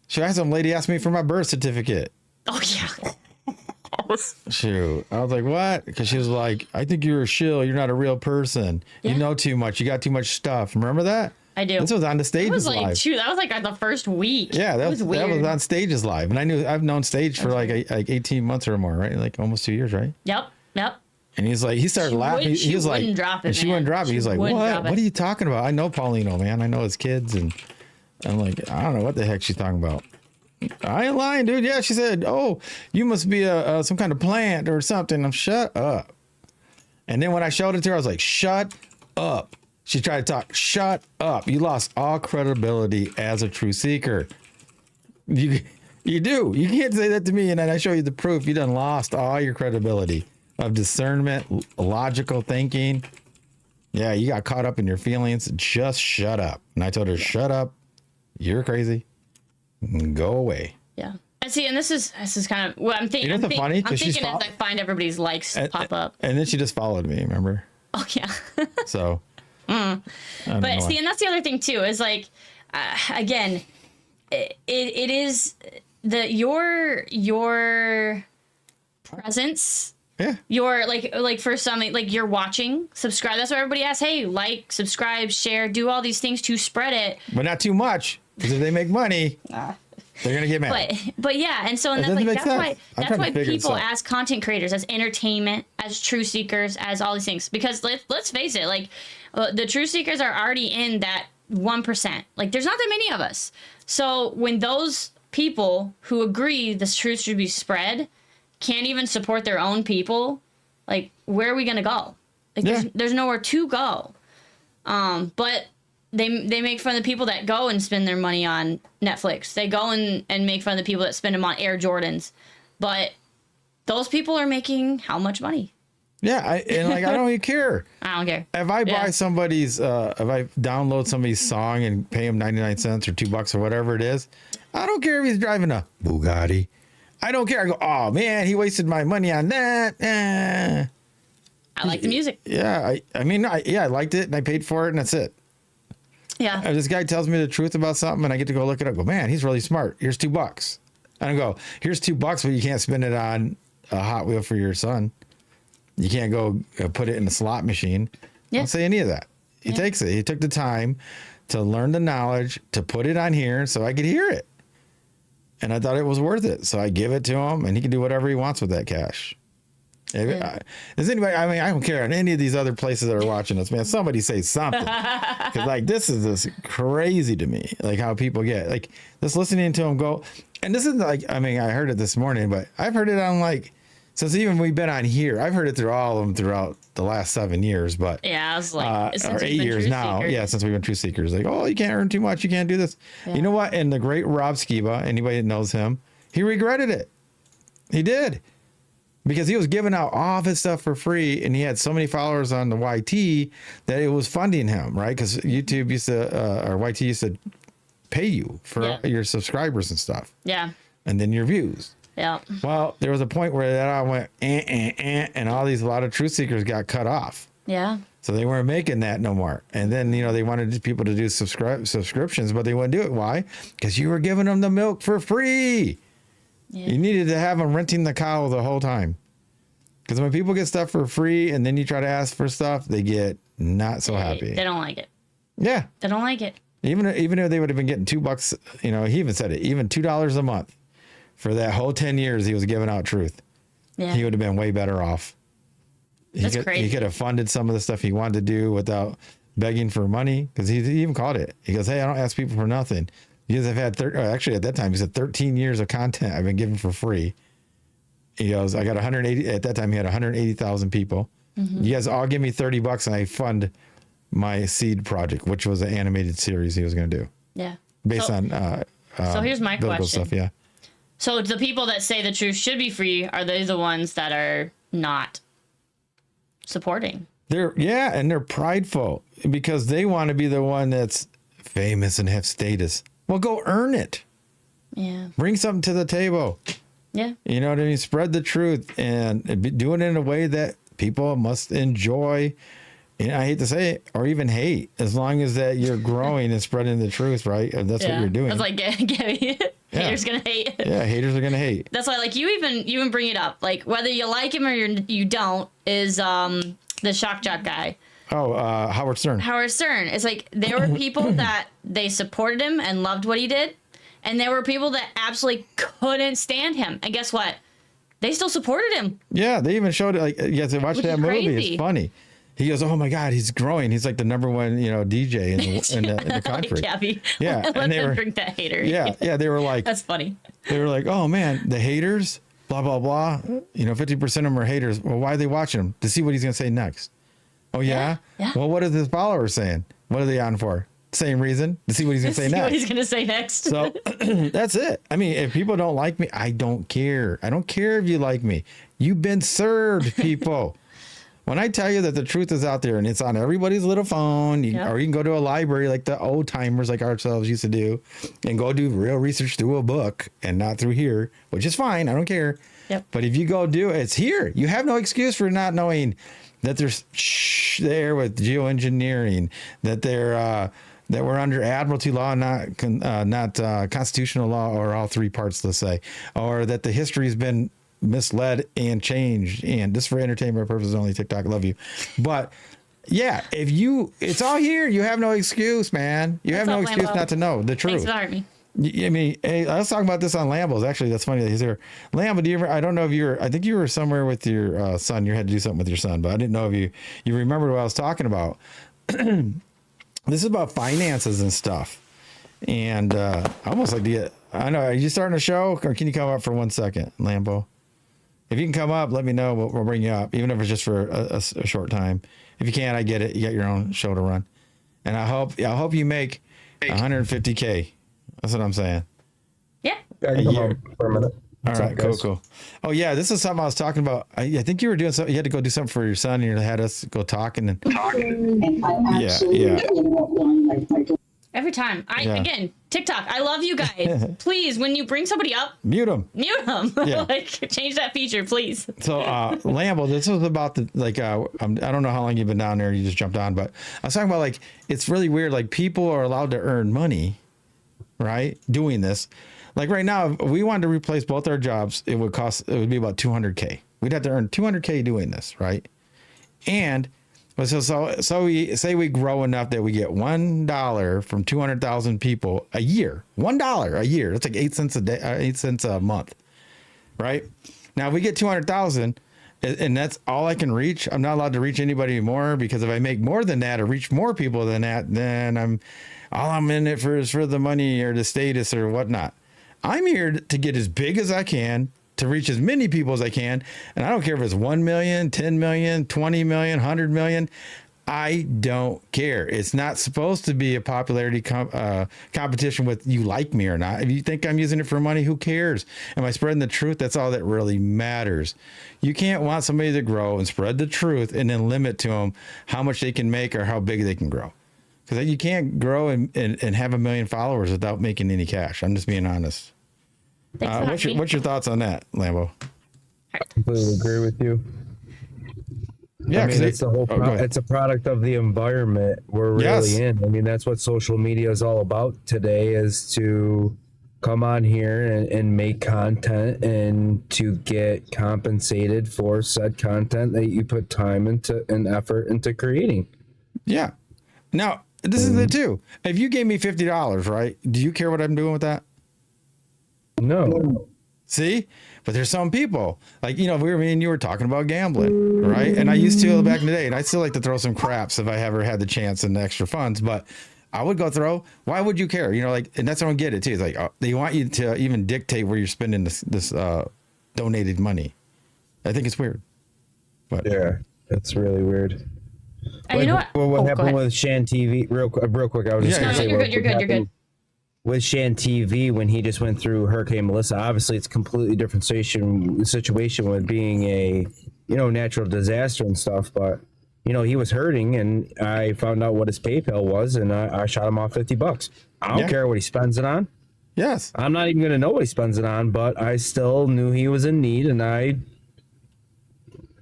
Should I have some lady ask me for my birth certificate? Oh, yeah. Shoot. I was like, what? Because she was like, I think you're a shill. You're not a real person. Yeah. You know too much. You got too much stuff. Remember that? I do. This was on the Stages Live. Shoot, that was like the first week. Yeah, that was on Stages Live. And I've known Stage for like 18 months or more, right? Like almost 2 years, right? Yep. And he's like, he started laughing. He was like, she wouldn't drop it. He's like, what? What are you talking about? I know Paulino, man. I know his kids. And I'm like, I don't know what the heck she's talking about. I ain't lying, dude. Yeah, she said, oh, you must be some kind of plant or something. I'm shut up. And then when I showed it to her, I was like, shut up. She tried to talk. Shut up. You lost all credibility as a true seeker. You do. You can't say that to me and then I show you the proof. You done lost all your credibility of discernment, logical thinking. Yeah, you got caught up in your feelings. Just shut up. And I told her, shut up. You're crazy. Go away. Yeah. And see, and this is kind of what I'm thinking. You know what's funny? I'm thinking as I find everybody's likes pop up. And then she just followed me, remember? Oh, yeah. So. But see, and that's the other thing, too, is like, again, it is your presence. Yeah. You're like for something like you're watching, subscribe. That's what everybody asks. Hey, like, subscribe, share, do all these things to spread it. But not too much, because if they make money, they're gonna get mad. But yeah, and so that's why people as content creators, as entertainment, as truth seekers, as all these things. Because let's face it, like the truth seekers are already in that 1%. Like there's not that many of us. So when those people who agree this truth should be spread can't even support their own people, like where are we gonna go? Like there's nowhere to go. But they make fun of the people that go and spend their money on Netflix. They go and make fun of the people that spend them on Air Jordans. But those people are making how much money? Yeah, I don't even care. I don't care. If I buy somebody's, if I download somebody's song and pay him 99 cents or $2 or whatever it is, I don't care if he's driving a Bugatti. I don't care. I go, oh man, he wasted my money on that. I like the music. Yeah, I liked it and I paid for it and that's it. Yeah. If this guy tells me the truth about something and I get to go look it up, go, man, he's really smart. Here's $2. And I go, here's $2, but you can't spend it on a Hot Wheel for your son. You can't go put it in a slot machine. Yeah. Don't say any of that. He takes it. He took the time to learn the knowledge, to put it on here so I could hear it. And I thought it was worth it. So I give it to him and he can do whatever he wants with that cash. Does anybody, I mean, I don't care on any of these other places that are watching us, man. Somebody say something. Because like, this is just crazy to me. Like how people get, like, just listening to him go. And this is like, I mean, I heard it this morning, but I've heard it on like, since even we've been on here, I've heard it through all of them throughout the last 7 years, but yeah, I was like, or 8 years now. Yeah, since we've been Truth Seekers. Like, oh, you can't earn too much. You can't do this. Yeah. You know what? And the great Rob Skiba, anybody that knows him, he regretted it. He did. Because he was giving out all of his stuff for free, and he had so many followers on the YT that it was funding him, right? Because YouTube used to, or YT used to pay you for your subscribers and stuff. Yeah. And then your views. Yeah. Well, there was a point where that all went, and a lot of Truth Seekers got cut off. Yeah. So they weren't making that no more. And then, you know, they wanted people to do subscriptions, but they wouldn't do it. Why? Because you were giving them the milk for free. Yeah. You needed to have them renting the cow the whole time. Because when people get stuff for free and then you try to ask for stuff, they get not so happy. They don't like it. Yeah. They don't like it. Even if they would have been getting $2, you know, he even said it, even $2 a month for that whole 10 years he was giving out truth. Yeah. He would have been way better off. That's crazy. He could have funded some of the stuff he wanted to do without begging for money. Because he even called it. He goes, hey, I don't ask people for nothing. Because I've had, actually at that time, he said 13 years of content I've been giving for free. He goes, I got 180, at that time he had 180,000 people. Mm-hmm. You guys all give me $30 and I fund my seed project, which was an animated series he was going to do. Yeah. Based on so here's my question. Stuff, yeah. So the people that say the truth should be free, are they the ones that are not supporting? And they're prideful because they want to be the one that's famous and have status. Well, go earn it. Yeah. Bring something to the table. Yeah. You know what I mean? Spread the truth and do it in a way that people must enjoy. And I hate to say it, or even hate, as long as that you're growing and spreading the truth, right? That's what you're doing. That's like, haters gonna hate. Yeah, haters are gonna hate. That's why, like, you even bring it up, like whether you like him or you don't, is the shock jock guy. Oh, Howard Stern. Howard Stern. It's like there were people that they supported him and loved what he did, and there were people that absolutely couldn't stand him. And guess what? They still supported him. Yeah, they even showed it. Like, you guys watch that movie. Crazy. It's funny. He goes, oh my God, he's growing. He's like the number one, DJ in the country. Gabby. Yeah, let and them drink that hater. Yeah. They were like, that's funny. They were like, oh man, the haters, blah blah blah. 50% of them are haters. Well, why are they watching him? To see what he's gonna say next. Oh yeah. Well, what are his followers saying? What are they on for? Same reason, to see what he's gonna say next. What he's gonna say next. So that's it. I mean, if people don't like me, I don't care. I don't care if you like me. You've been served, people. When I tell you that the truth is out there and it's on everybody's little phone, or you can go to a library like the old timers like ourselves used to do and go do real research through a book and not through here, which is fine. I don't care. Yep. But if you go do it, it's here. You have no excuse for not knowing that there's there with geoengineering, that they're that we're under admiralty law, not constitutional law, or all three parts, let's say, or that the history has been misled and changed, and just for entertainment purposes only. TikTok, love you, but yeah, it's all here. You have no excuse, man. You have no excuse not to know the truth. Thanks for I mean, hey, I was talking about this on Lambo's. Actually, that's funny that he's here. Lambo, I don't know if I think you were somewhere with your son. You had to do something with your son, but I didn't know if you remembered what I was talking about. This is about finances and stuff. And I almost like to get, I know, are you starting a show, or can you come up for 1 second, Lambo? If you can come up, let me know. We'll bring you up, even if it's just for a short time. If you can't, I get it. You got your own show to run. And I hope you make 150K. That's what I'm saying. Yeah. I can come up for a minute. All right, cool. Oh yeah, this is something I was talking about. I think you were doing something. You had to go do something for your son, and you had us go talking and yeah. Every time. Again, TikTok, I love you guys. Please, when you bring somebody up, mute them. Yeah. Like, change that feature, please. So, Lambo, this was about I don't know how long you've been down there. You just jumped on, but I was talking about, like, it's really weird. Like, people are allowed to earn money, right? Doing this. Like right now, if we wanted to replace both our jobs, it would be about $200K. We'd have to earn $200K doing this, right? And But so we say we grow enough that we get $1 from 200,000 people a year. $1 a year. That's like 8 cents a day, 8 cents a month, right? Now if we get 200,000, and that's all I can reach. I'm not allowed to reach anybody more, because if I make more than that or reach more people than that, then all I'm in it for is for the money or the status or whatnot. I'm here to get as big as I can, to reach as many people as I can. And I don't care if it's 1 million, 10 million, 20 million, 100 million. I don't care. It's not supposed to be a popularity competition with you like me or not. If you think I'm using it for money, who cares? Am I spreading the truth? That's all that really matters. You can't want somebody to grow and spread the truth and then limit to them how much they can make or how big they can grow. Because you can't grow and have 1 million followers without making any cash. I'm just being honest. What's your thoughts on that, Lambo? I completely agree with you. Yeah, I mean, it's the whole. It's a product of the environment we're really in. I mean, that's what social media is all about today: is to come on here and make content and to get compensated for said content that you put time into and effort into creating. Yeah. Now, this is it too. If you gave me $50, right? Do you care what I'm doing with that? No. See? But there's some people, like, me and you were talking about gambling, right? And I used to back in the day, and I still like to throw some craps if I ever had the chance and the extra funds, but I would go throw. Why would you care? And that's how I get it too. It's like, they want you to even dictate where you're spending this donated money. I think it's weird. But yeah, it's really weird. You know what? What happened with Shan TV? Real quick. I was just going to say, you're good. With Shan TV, when he just went through Hurricane Melissa, obviously it's a completely different situation with being a natural disaster and stuff. But he was hurting, and I found out what his PayPal was, and I shot him off $50. I don't care what he spends it on. Yes, I'm not even going to know what he spends it on, but I still knew he was in need, and I'm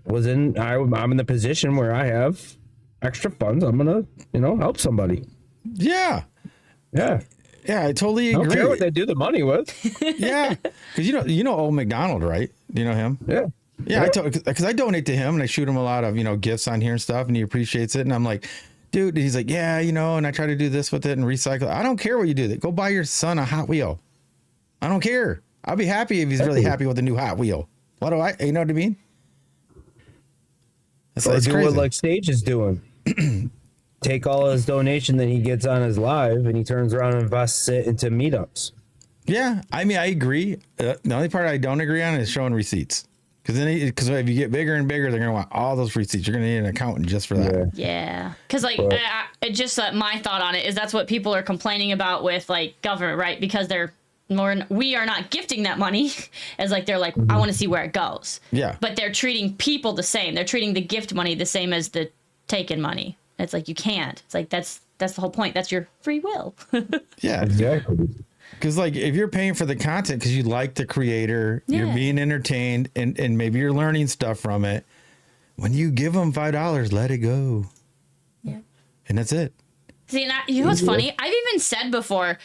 in the position where I have extra funds. I'm gonna help somebody. Yeah, I totally agree. I don't care what they do the money with. Yeah, because old McDonald, right? Do you know him? Yeah. Because I donate to him and I shoot him a lot of gifts on here and stuff, and he appreciates it. And I'm like, dude, he's like, yeah, and I try to do this with it and recycle. I don't care what you do. Go buy your son a Hot Wheel. I don't care. I'll be happy if he's really happy with the new Hot Wheel. What do I? You know what I mean? It's crazy. What like Stage is doing. Take all his donation that he gets on his live and he turns around and invests it into meetups. Yeah, I mean, I agree. The only part I don't agree on is showing receipts. Because if you get bigger and bigger, they're going to want all those receipts. You're going to need an accountant just for that. Yeah. Because my thought on it is that's what people are complaining about with like government, right? Because we are not gifting that money as like, they're like, I want to see where it goes. Yeah. But they're treating people the same. They're treating the gift money the same as the taken money. It's like, you can't. It's like, that's the whole point. That's your free will. Yeah. Exactly. Because like if you're paying for the content because you like the creator, you're being entertained, and maybe you're learning stuff from it. When you give them $5, let it go. Yeah. And that's it. See, you know what's funny? I've even said before,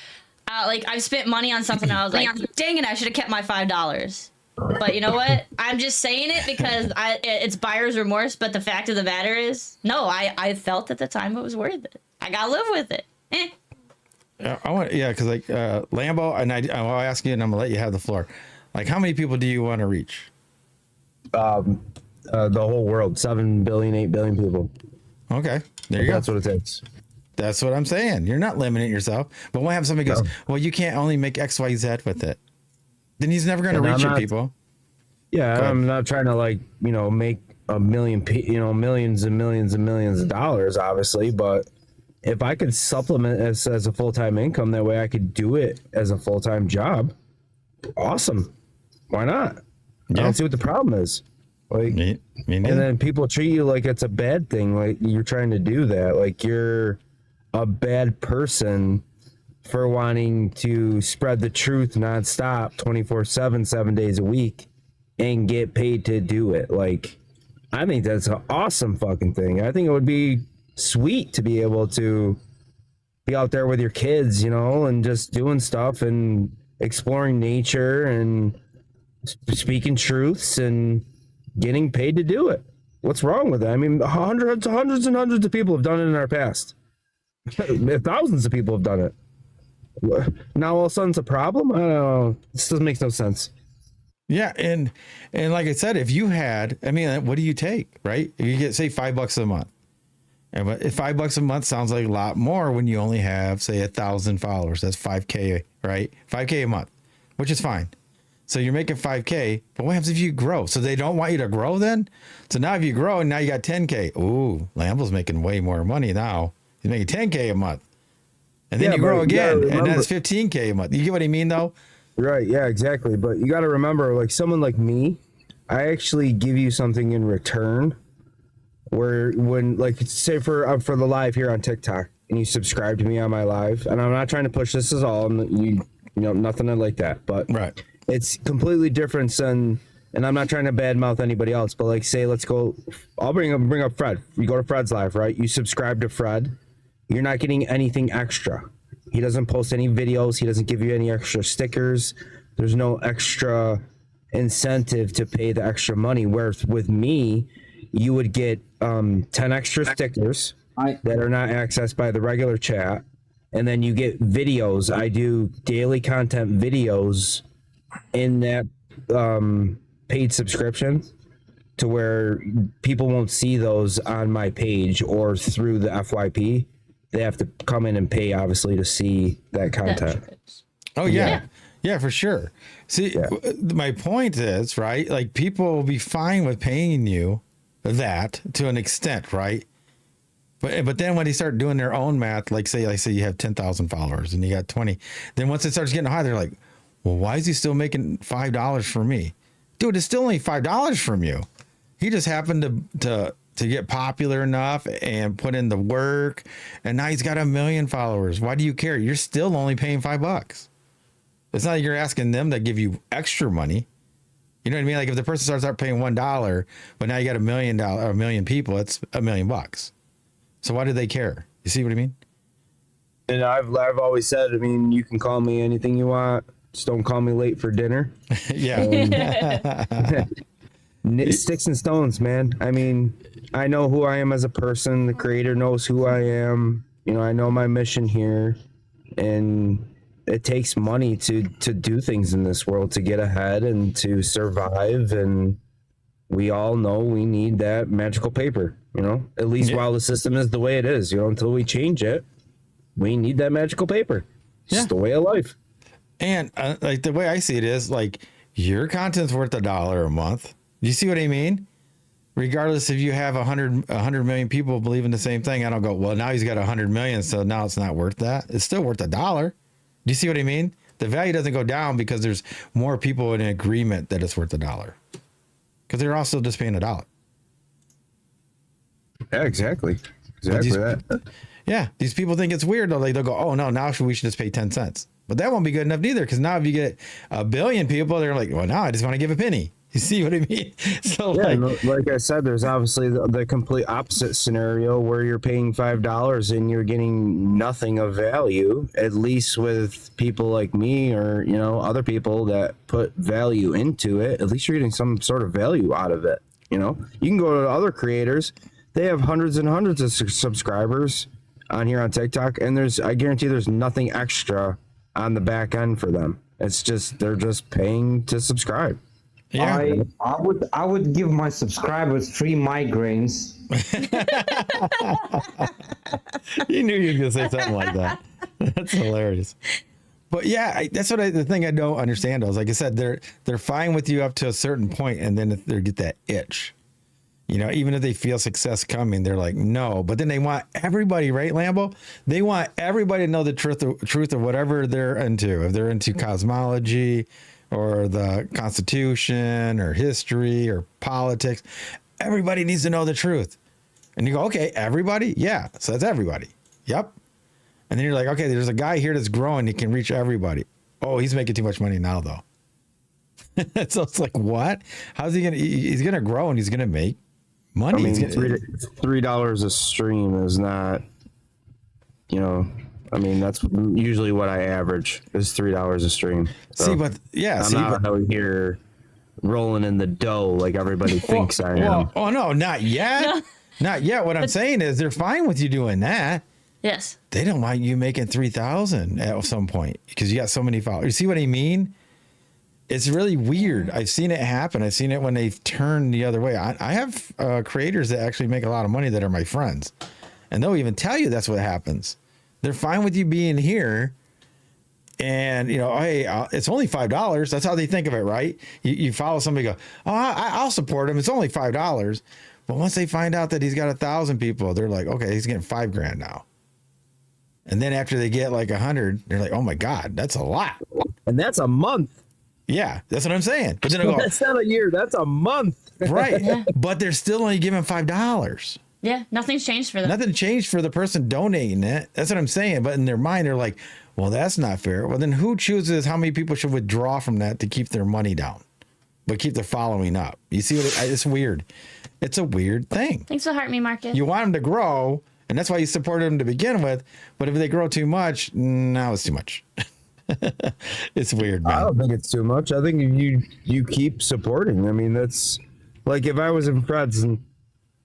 like I've spent money on something and I was like, dang it, I should have kept my $5. But you know what? I'm just saying it because it's buyer's remorse. But the fact of the matter is, no, I felt at the time it was worth it. I gotta live with it. Because like Lambo, and I'll ask you, and I'm gonna let you have the floor. Like, how many people do you want to reach? The whole world, 7 billion, 8 billion people. Okay, there you go. That's what it takes. That's what I'm saying. You're not limiting yourself. But when somebody goes, well, you can't only make X, Y, Z with it, then he's never going to reach your people. Yeah, I'm not trying to make a million, millions and millions and millions of dollars, obviously, but if I could supplement this as a full-time income, that way I could do it as a full-time job. Awesome. Why not? I don't see what the problem is. Like, me and then people treat you like it's a bad thing. Like you're trying to do that. Like you're a bad person for wanting to spread the truth nonstop, 24/7, 7 days a week, and get paid to do it. Like, I think that's an awesome fucking thing. I think it would be sweet to be able to be out there with your kids, and just doing stuff and exploring nature and speaking truths and getting paid to do it. What's wrong with that? I mean, hundreds and hundreds of people have done it in our past. Thousands of people have done it. Now all of a sudden it's a problem? I don't know. This doesn't make no sense. Yeah, and like I said, if you had, I mean, what do you take, right? If you get, say, $5 a month, and but if $5 a month sounds like a lot more when you only have, say, 1,000 followers. That's 5K, right? 5K a month, which is fine. So you're making 5K, but what happens if you grow? So they don't want you to grow then? So now if you grow and now you got 10K, ooh, Lambo's making way more money now. He's making 10K a month. And then you grow again, and that's 15K a month. You get what I mean, though? Right, yeah, exactly. But you got to remember, like someone like me, I actually give you something in return. Where when, like, say for the live here on TikTok, and you subscribe to me on my live, and I'm not trying to push this at all, and you know, nothing like that, but right. It's completely different than, and I'm not trying to badmouth anybody else, but like, say, let's go, I'll bring up Fred. You go to Fred's live, right? You subscribe to Fred. You're not getting anything extra. He doesn't post any videos. He doesn't give you any extra stickers. There's no extra incentive to pay the extra money. Whereas with me, you would get 10 extra stickers that are not accessed by the regular chat. And then you get videos. I do daily content videos in that paid subscription to where people won't see those on my page or through the FYP. They have to come in and pay, obviously, to see that content. Oh, yeah. Yeah, for sure. See, my point is, right, like people will be fine with paying you that to an extent, right? But then when they start doing their own math, like say you have 10,000 followers and you got 20, then once it starts getting high, they're like, well, why is he still making $5 for me? Dude, it's still only $5 from you. He just happened to get popular enough and put in the work, and now he's got 1 million followers. Why do you care? You're still only paying $5. It's not like you're asking them to give you extra money. You know what I mean? Like if the person starts out paying $1, but now you got $1 million people, it's $1 million. So why do they care? You see what I mean? And I've always said, I mean, you can call me anything you want. Just don't call me late for dinner. Yeah. Sticks and stones, man. I mean, I know who I am as a person. The creator knows who I am. You know, I know my mission here, and it takes money to do things in this world, to get ahead and to survive. And we all know we need that magical paper, you know, at least while the system is the way it is, you know, until we change it, we need that magical paper. It's just the way of life. And like the way I see it is like your content's worth $1 a month. You see what I mean? Regardless if you have 100 million people believing the same thing, I don't go, well, now he's got 100 million, so now it's not worth that. It's still worth $1. Do you see what I mean? The value doesn't go down because there's more people in agreement that it's worth $1. Because they're also just paying $1. Yeah, exactly. Yeah, these people think it's weird though. Like they'll go, oh no, now we should just pay 10 cents. But that won't be good enough neither. Because now if you get 1 billion people, they're like, well, now I just want to give a penny. You see what I mean? So yeah, like I said, there's obviously the complete opposite scenario where you're paying $5 and you're getting nothing of value, at least with people like me or, you know, other people that put value into it. At least you're getting some sort of value out of it. You know, you can go to other creators. They have hundreds and hundreds of subscribers on here on TikTok. And I guarantee there's nothing extra on the back end for them. It's just, they're just paying to subscribe. Yeah. I would give my subscribers free migraines. You knew you were gonna say something like that. That's hilarious. But yeah, that's what the thing I don't understand is, like I said, they're fine with you up to a certain point, and then if they get that itch, you know, even if they feel success coming, they're like, no. But then they want everybody, right, Lambo? They want everybody to know the truth of whatever they're into. If they're into cosmology, or the Constitution, or history, or politics, everybody needs to know the truth. And you go, okay, everybody? Yeah, so that's everybody. Yep. And then you're like, okay, there's a guy here that's growing. He can reach everybody. Oh, he's making too much money now, though. So it's like, what? How's he going to, he's going to grow and he's going to make money. I mean, $3 a stream is not, you know, I mean, that's usually what I average is $3 a stream. So see, but yeah, I'm not out here rolling in the dough like everybody thinks I am. Oh no, not yet. No. Not yet. What I'm saying is they're fine with you doing that. Yes. They don't want you making 3,000 at some point because you got so many followers. You see what I mean? It's really weird. I've seen it happen. I've seen it when they've turned the other way. I have creators that actually make a lot of money that are my friends, and they'll even tell you that's what happens. They're fine with you being here, and hey, it's only $5. That's how they think of it, right? You follow somebody, go, oh, I'll support him. It's only $5. But once they find out that he's got 1,000 people, they're like, okay, he's getting $5,000 now. And then after they get like 100, they're like, oh my God, that's a lot. And that's a month. Yeah, that's what I'm saying. But then I go, that's not a year, that's a month. Right. Yeah. But they're still only giving $5. Yeah, nothing's changed for them. Nothing changed for the person donating it. That's what I'm saying. But in their mind, they're like, well, that's not fair. Well, then who chooses how many people should withdraw from that to keep their money down, but keep their following up? You see, it's weird. It's a weird thing. Thanks for hearting me, Marcus. You want them to grow, and that's why you support them to begin with. But if they grow too much, now it's too much. It's weird, man. I don't think it's too much. I think you keep supporting. I mean, that's like if I was in Fred's, and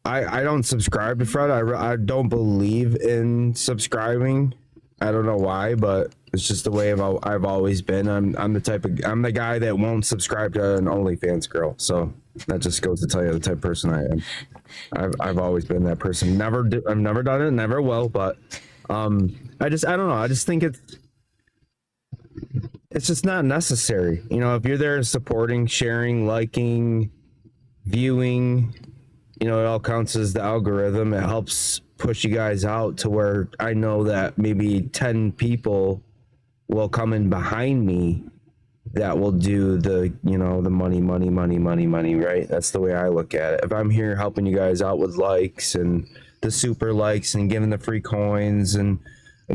I don't subscribe to Fred. I don't believe in subscribing. I don't know why, but it's just the way I've always been. I'm the guy that won't subscribe to an OnlyFans girl. So that just goes to tell you the type of person I am. I've always been that person. I've never done it, never will. But I don't know. I just think it's just not necessary. If you're there supporting, sharing, liking, viewing, it all counts as the algorithm. It helps push you guys out to where I know that maybe 10 people will come in behind me that will do the money, right? That's the way I look at it. If I'm here helping you guys out with likes and the super likes and giving the free coins and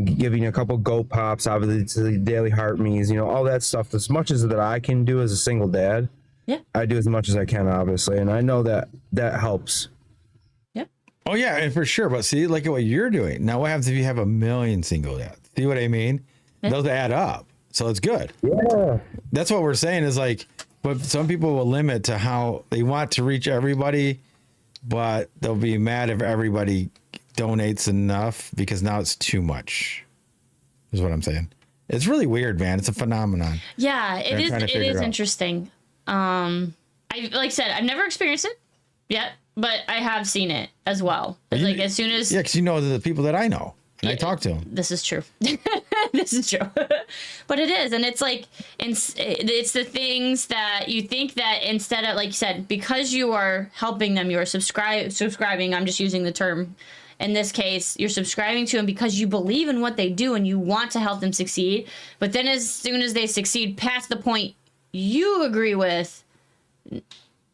giving you a couple goat pops out of the daily heart me's, all that stuff, as much as that I can do as a single dad, Yeah. I do as much as I can, obviously, and I know that helps. Yep. Oh yeah, and for sure. But see, look at what you're doing. Now what happens if you have 1 million single dads? See what I mean? Yeah. Those add up. So it's good. Yeah. That's what we're saying is like, but some people will limit to how they want to reach everybody, but they'll be mad if everybody donates enough because now it's too much, is what I'm saying. It's really weird, man. It's a phenomenon. Yeah, it is. It is out. interesting. Like I said, I've never experienced it yet, but I have seen it as well. It's like as soon as because you know the people that I know, and I talk to them. This is true. This is true. But it is, and it's like it's the things that you think that instead of, like you said, because you are helping them, you are subscribing. I'm just using the term. In this case, you're subscribing to them because you believe in what they do and you want to help them succeed. But then as soon as they succeed past the point you agree with,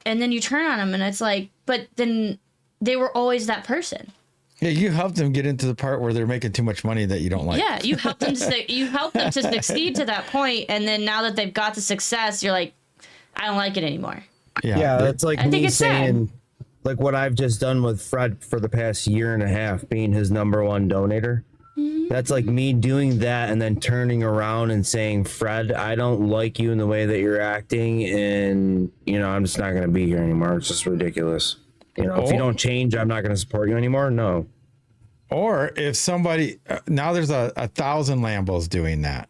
and then you turn on them and it's like, but then they were always that person. Yeah, you helped them get into the part where they're making too much money that you don't like. Yeah, you helped them to succeed to that point, and then now that they've got the success, you're like, I don't like it anymore. Yeah, that's like I think me it's sad. saying, like what I've just done with Fred for the past year and a half, being his #1 donator. Mm-hmm. That's like me doing that and then turning around and saying, Fred, I don't like you in the way that you're acting, and I'm just not going to be here anymore. It's just ridiculous. If you don't change, I'm not going to support you anymore. No. Or if somebody now there's 1,000 Lambos doing that,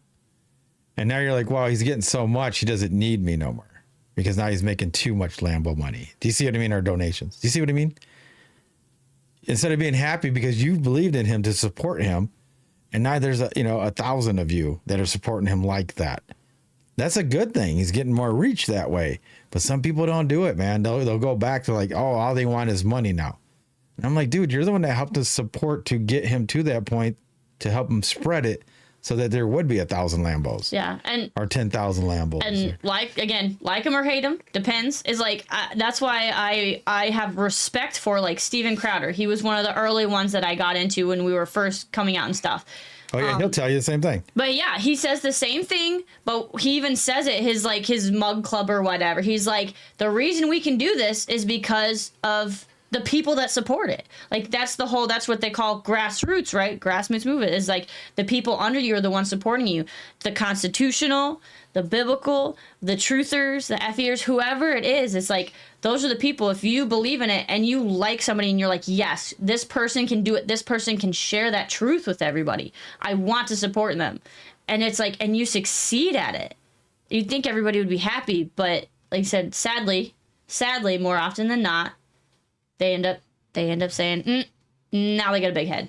and now you're like, wow, he's getting so much, he doesn't need me no more because now he's making too much Lambo money. Do you see what I mean? Our donations. Do you see what I mean? Instead of being happy because you believed in him to support him, and now there's 1,000 of you that are supporting him like that. That's a good thing. He's getting more reach that way. But some people don't do it, man. They'll go back to like, oh, all they want is money now. And I'm like, dude, you're the one that helped us support to get him to that point, to help him spread it so that there would be 1,000 Lambos. Yeah, and or 10,000 Lambos. And like him or hate him, depends. Is like that's why I have respect for like Steven Crowder. He was one of the early ones that I got into when we were first coming out and stuff. Oh yeah, he'll tell you the same thing. But yeah, he says the same thing, but he even says it, his mug club or whatever. He's like, the reason we can do this is because of the people that support it. Like that's what they call grassroots, right? Grassroots movement is like the people under you are the ones supporting you. The constitutional, the biblical, the truthers, the FEers, whoever it is, it's like those are the people. If you believe in it and you like somebody and you're like, yes, this person can do it. This person can share that truth with everybody. I want to support them. And it's like, and you succeed at it. You'd think everybody would be happy, but like I said, sadly, more often than not, they end up saying, now they got a big head.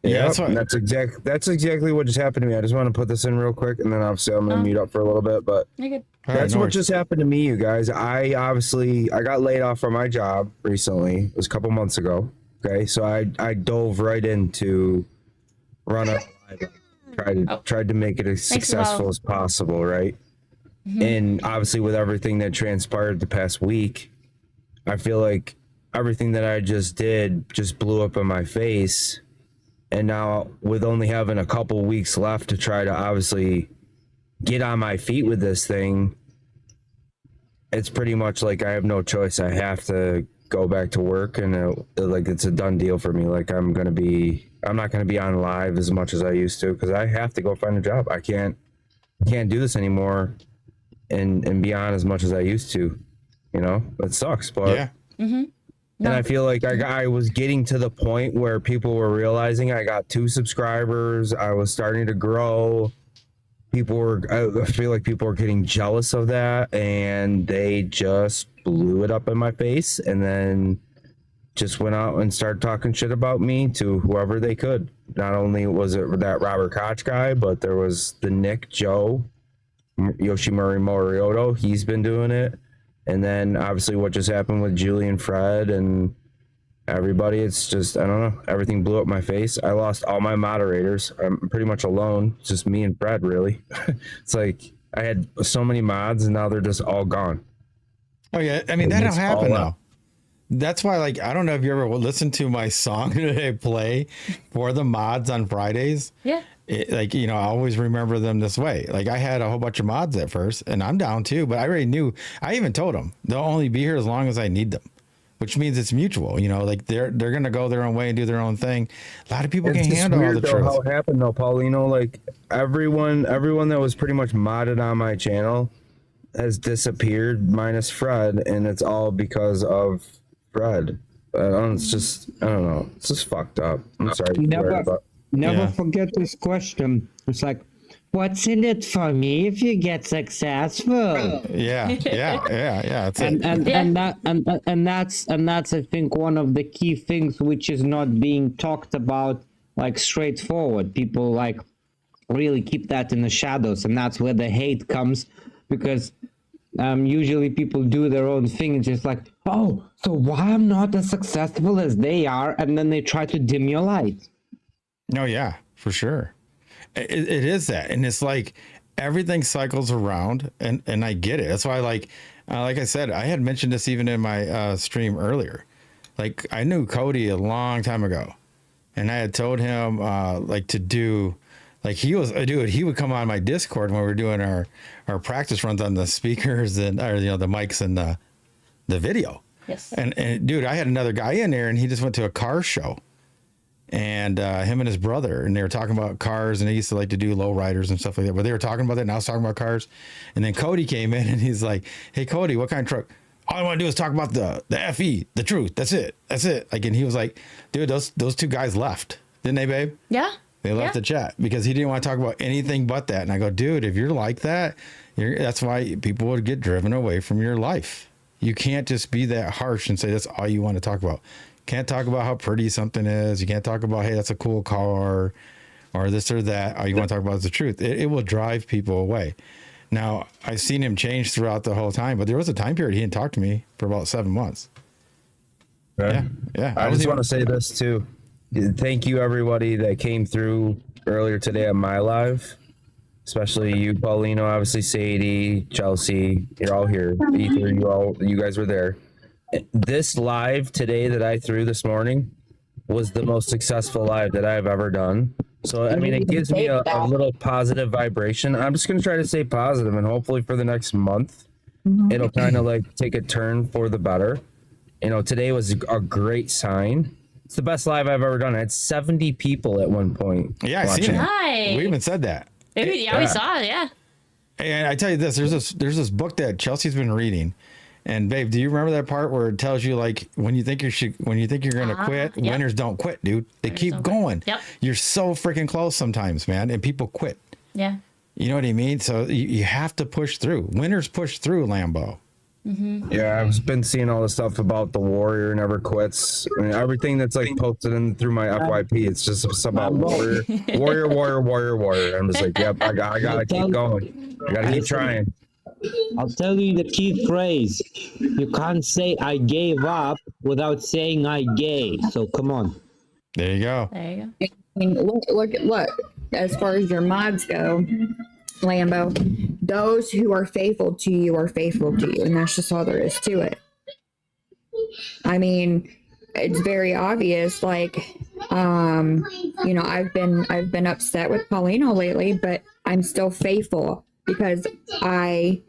Yeah, that's exactly what just happened to me. I just want to put this in real quick, and then obviously I'm gonna mute up for a little bit. But that's what just happened to me, you guys. I got laid off from my job recently. It was a couple months ago. Okay, so I dove right into run a tried to make it as successful as possible, right? Mm-hmm. And obviously, with everything that transpired the past week, I feel like everything that I just did just blew up in my face. And now, with only having a couple weeks left to try to obviously get on my feet with this thing, it's pretty much like I have no choice. I have to go back to work, and it's a done deal for me. Like I'm not gonna be on live as much as I used to, because I have to go find a job. I can't do this anymore and be on as much as I used to. You know, it sucks, but yeah. Mm-hmm. And I feel like I was getting to the point where people were realizing I got 2 subscribers. I was starting to grow. I feel like people were getting jealous of that, and they just blew it up in my face, and then just went out and started talking shit about me to whoever they could. Not only was it that Robert Koch guy, but there was the Nick, Joe, Yoshimura Morioto. He's been doing it. And then obviously what just happened with Julie and Fred and everybody, it's just, I don't know, everything blew up my face. I lost all my moderators. I'm pretty much alone. It's just me and Fred, really. It's like I had so many mods and now they're just all gone. Oh yeah, I mean, that'll happen though. That's why, like, I don't know if you ever listened to my song that I play for the mods on Fridays. Yeah. Like, you know, I always remember them this way. Like, I had a whole bunch of mods at first, and I'm down too, but I already knew. I even told them they'll only be here as long as I need them, which means it's mutual. You know, like they're gonna go their own way and do their own thing. A lot of people can't handle all the truth. How it happened though, Paulino? Like everyone that was pretty much modded on my channel has disappeared, minus Fred, and it's all because of Fred. It's just, I don't know. It's just fucked up. I'm sorry. Never forget this question. It's like, what's in it for me if you get successful? Yeah. That's it. And that's I think one of the key things which is not being talked about like straightforward. People like really keep that in the shadows, and that's where the hate comes, because usually people do their own thing, just like, oh, so why I'm not as successful as they are, and then they try to dim your light. No, yeah, for sure. It is that, and it's like everything cycles around, and I get it. That's why, like I said, I had mentioned this even in my stream earlier. Like, I knew Cody a long time ago, and I had told him like to do. Like, he was a dude. He would come on my Discord when we were doing our practice runs on the speakers and the mics and the video. Yes. And dude, I had another guy in there, and he just went to a car show, and him and his brother, and they were talking about cars, and they used to like to do low riders and stuff like that. But they were talking about that, and I was talking about cars, and then Cody came in, and he's like, "Hey, Cody, what kind of truck?" All I want to do is talk about the FE, the truth. That's it. Like, and he was like, "Dude, those 2 guys left, didn't they, babe?" Yeah. They left the chat because he didn't want to talk about anything but that. And I go, dude, if you're like that, that's why people would get driven away from your life. You can't just be that harsh and say that's all you want to talk about. Can't talk about how pretty something is. You can't talk about, hey, that's a cool car or this or that. All you want to talk about is the truth. It will drive people away. Now, I've seen him change throughout the whole time, but there was a time period he didn't talk to me for about 7 months. Okay. Yeah. I just want to say this too. Thank you, everybody that came through earlier today on my live, especially you, Paulino, obviously Sadie, Chelsea. You're all here. Ether, you guys were there. This live today that I threw this morning was the most successful live that I've ever done. So, I mean, it gives me a little positive vibration. I'm just going to try to stay positive, and hopefully for the next month, it'll kind of like take a turn for the better. today was a great sign. It's the best live I've ever done. I had 70 people at one point. Yeah, I seen it. Nice. We even said that. Maybe, we saw it. Yeah. And I tell you this, there's this book that Chelsea's been reading. And babe, do you remember that part where it tells you like when you think you're going to quit, yep. winners don't quit, dude. They Winners keep don't going. quit. Yep. You're so freaking close sometimes, man, and people quit. Yeah. You know what I mean? So you have to push through. Winners push through, Lambo. Mm-hmm. Yeah, I've been seeing all the stuff about the warrior never quits. I mean, everything that's like posted in through my FYP, it's just about warrior. I'm just like, yep, I gotta keep going. I gotta keep trying. I'll tell you the key phrase. You can't say I gave up without saying I gave. So come on. There you go. There you go. I mean, look. As far as your mods go, Lambo, those who are faithful to you are faithful to you, and that's just all there is to it. I mean, it's very obvious. Like, I've been upset with Paulino lately, but I'm still faithful because I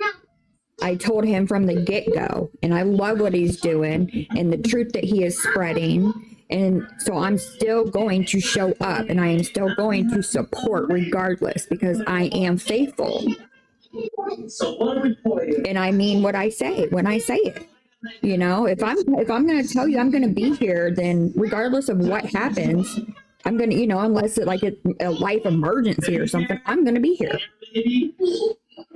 told him from the get-go, and I love what he's doing and the truth that he is spreading. And so I'm still going to show up, and I am still going to support regardless because I am faithful. And I mean what I say when I say it. If I'm going to tell you I'm going to be here, then regardless of what happens, I'm going to, unless it's like a life emergency or something, I'm going to be here.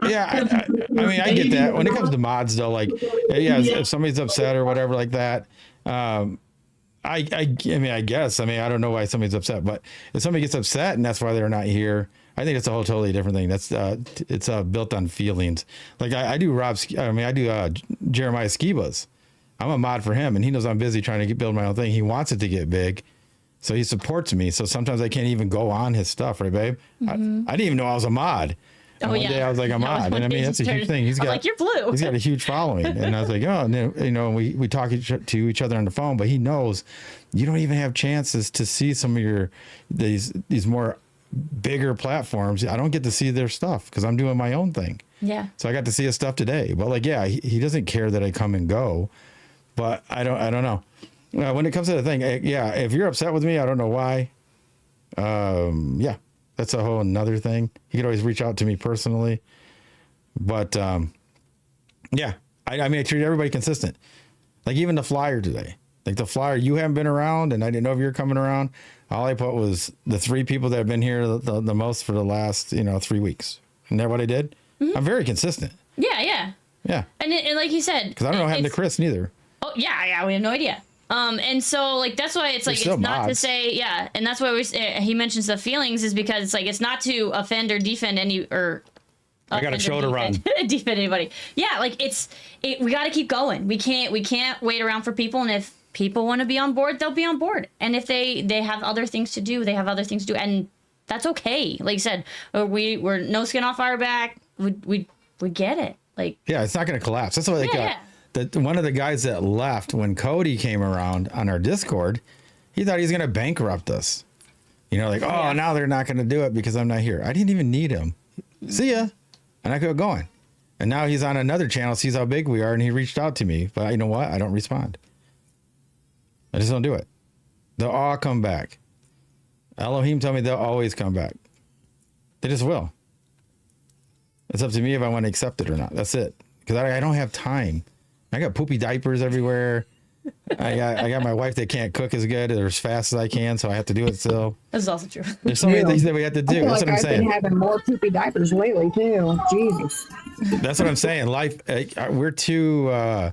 Yeah, I mean, I get that. When it comes to mods, though, like, yeah, if somebody's upset or whatever like that, I guess. I mean, I don't know why somebody's upset, but if somebody gets upset and that's why they're not here, I think it's a whole totally different thing. That's it's built on feelings. Like I do Jeremiah Skiba's. I'm a mod for him, and he knows I'm busy trying to build my own thing. He wants it to get big, so he supports me. So sometimes I can't even go on his stuff, right, babe? Mm-hmm. I didn't even know I was a mod. And one day I was like, I'm mod. And I mean, that's a huge thing. He's got, you're blue. He's got a huge following. And I was like, oh, and then, we talk to each other on the phone, but he knows you don't even have chances to see some of these more bigger platforms. I don't get to see their stuff because I'm doing my own thing. Yeah. So I got to see his stuff today. But like, yeah, he doesn't care that I come and go, but I don't know. When it comes to the thing, yeah, if you're upset with me, I don't know why. Yeah. That's a whole another thing. He could always reach out to me personally. But, yeah, I mean, I treat everybody consistent. Like even the flyer today. Like the flyer, you haven't been around, and I didn't know if you were coming around. All I put was the 3 people that have been here the most for the last, 3 weeks. Isn't that what I did? Mm-hmm. I'm very consistent. Yeah. Yeah. And like you said. Because I don't know what happened to Chris neither. Oh, yeah, we have no idea. And so like that's why it's like it's not to say and that's why he mentions the feelings is because it's like it's not to offend or defend any or I got a show to run. Defend anybody. Yeah, like we got to keep going. We can't wait around for people, and if people want to be on board, they'll be on board. And if they have other things to do, they have other things to do, and that's okay. Like you said, we're no skin off our back. We get it. Like yeah, it's not going to collapse. That's what one of the guys that left when Cody came around on our Discord, he thought he was going to bankrupt us. Now they're not going to do it because I'm not here. I didn't even need him. See ya. And I kept going. And now he's on another channel, sees how big we are, and he reached out to me. But you know what? I don't respond. I just don't do it. They'll all come back. Elohim told me they'll always come back. They just will. It's up to me if I want to accept it or not. That's it. Because I don't have time. I got poopy diapers everywhere. I got my wife that can't cook as good or as fast as I can, so I have to do it still. That's also true. There's so many things that we have to do. That's what I'm saying. I've been having more poopy diapers lately too. Jesus. That's what I'm saying. Life, we're too. I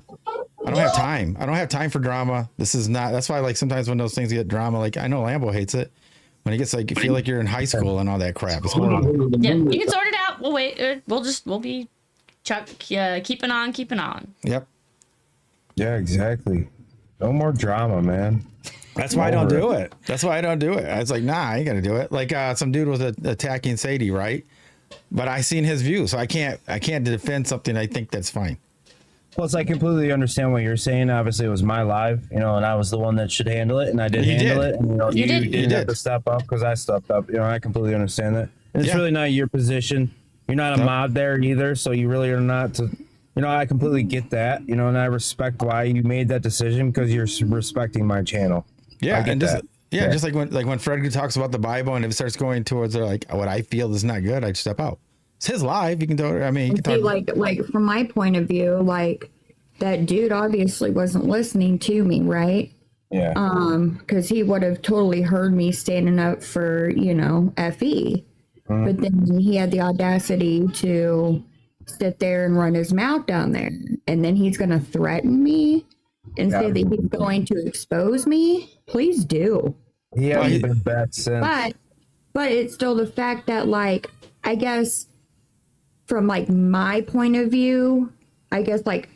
don't have time. I don't have time for drama. This is not. That's why, like sometimes when those things get drama, like I know Lambo hates it when it gets like you feel like you're in high school and all that crap. It's horrible. Yeah, you can sort it out. We'll wait. We'll be keeping on. Yep. Yeah, exactly. No more drama, man. That's why I don't do it. That's why I don't do it. I was like, nah, I ain't gonna do it. Like some dude was attacking Sadie, right? But I seen his view, so I can't defend something I think that's fine. Plus, I completely understand what you're saying. Obviously, it was my live, and I was the one that should handle it, and I did handle it. And you did have to step up because I stepped up. I completely understand that. And it's really not your position. You're not a mod there either, so you really are not to I completely get that, and I respect why you made that decision because you're respecting my channel. Yeah, I get and just that. yeah, just like when Fred talks about the Bible and if it starts going towards like what I feel is not good, I step out. It's his life. You can do it. I mean, you can See, talk. like from my point of view, like that dude obviously wasn't listening to me, right? Yeah. Because he would have totally heard me standing up for, FE. But then he had the audacity to sit there and run his mouth down there. And then he's going to threaten me and say that he's going to expose me. Please do. He hasn't been back since. But it's still the fact that, like, I guess from like my point of view, I guess like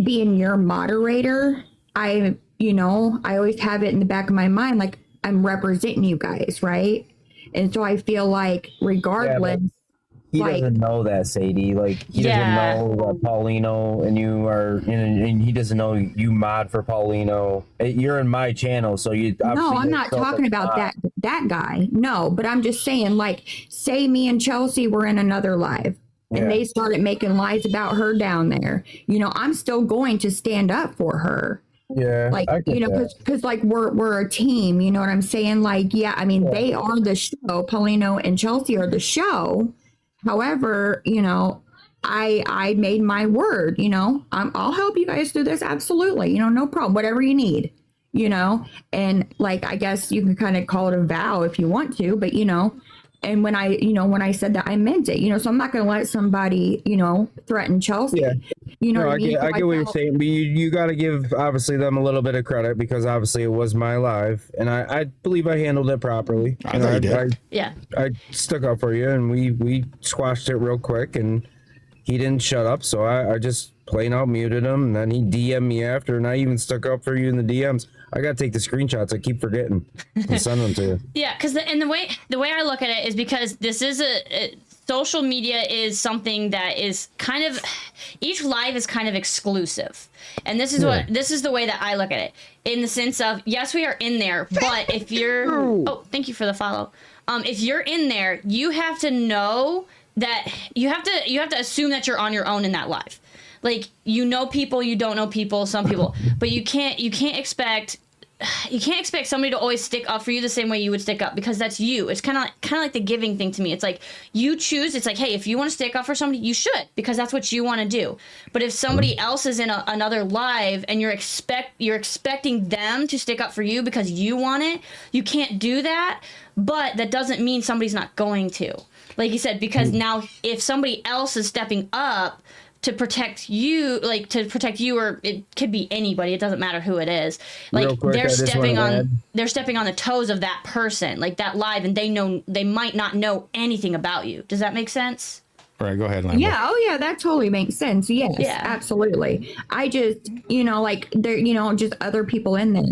being your moderator, I always have it in the back of my mind, like I'm representing you guys, right? And so I feel like regardless, he doesn't know that, Sadie. Like he doesn't know that Paulino and you are, and he doesn't know you mod for Paulino. You're in my channel, so you. No, I'm not talking about that guy. No, but I'm just saying, like, say me and Chelsey were in another live. And they started making lies about her down there. I'm still going to stand up for her. Yeah, like because like we're a team. You know what I'm saying? Like, I mean, they are the show. Paulino and Chelsey are the show. However, I made my word. I'll help you guys do this. Absolutely. No problem. Whatever you need. And like I guess you can kind of call it a vow if you want to, but And when I said that, I meant it, so I'm not going to let somebody, threaten Chelsey. Yeah. I get what you're saying, but you got to give obviously them a little bit of credit because obviously it was my live and I believe I handled it properly. I stuck up for you and we squashed it real quick and he didn't shut up. So I just plain out muted him and then he DM'd me after and I even stuck up for you in the DMs. I gotta take the screenshots. I keep forgetting and send them to you. Yeah, because the way I look at it is because this is social media is something that is kind of, each live is kind of exclusive, and this is the way that I look at it in the sense of yes, we are in there, but if you're thank you for the follow. If you're in there, you have to know that you have to assume that you're on your own in that live. Like, people, you don't know people, some people, but you can't expect somebody to always stick up for you the same way you would stick up because that's you. It's kind of like the giving thing to me. It's like you choose. It's like, hey, if you want to stick up for somebody, you should because that's what you want to do. But if somebody else is in another live and you're expecting them to stick up for you because you want it, you can't do that. But that doesn't mean somebody's not going to. Like you said, because now if somebody else is stepping up to protect you, or it could be anybody, it doesn't matter who it is, like they're stepping on the toes of that person, like that live, and they might not know anything about you. Does that make sense? All right, go ahead, Lambo. Yeah, that totally makes sense. Yes, absolutely. I just, like there, just other people in there,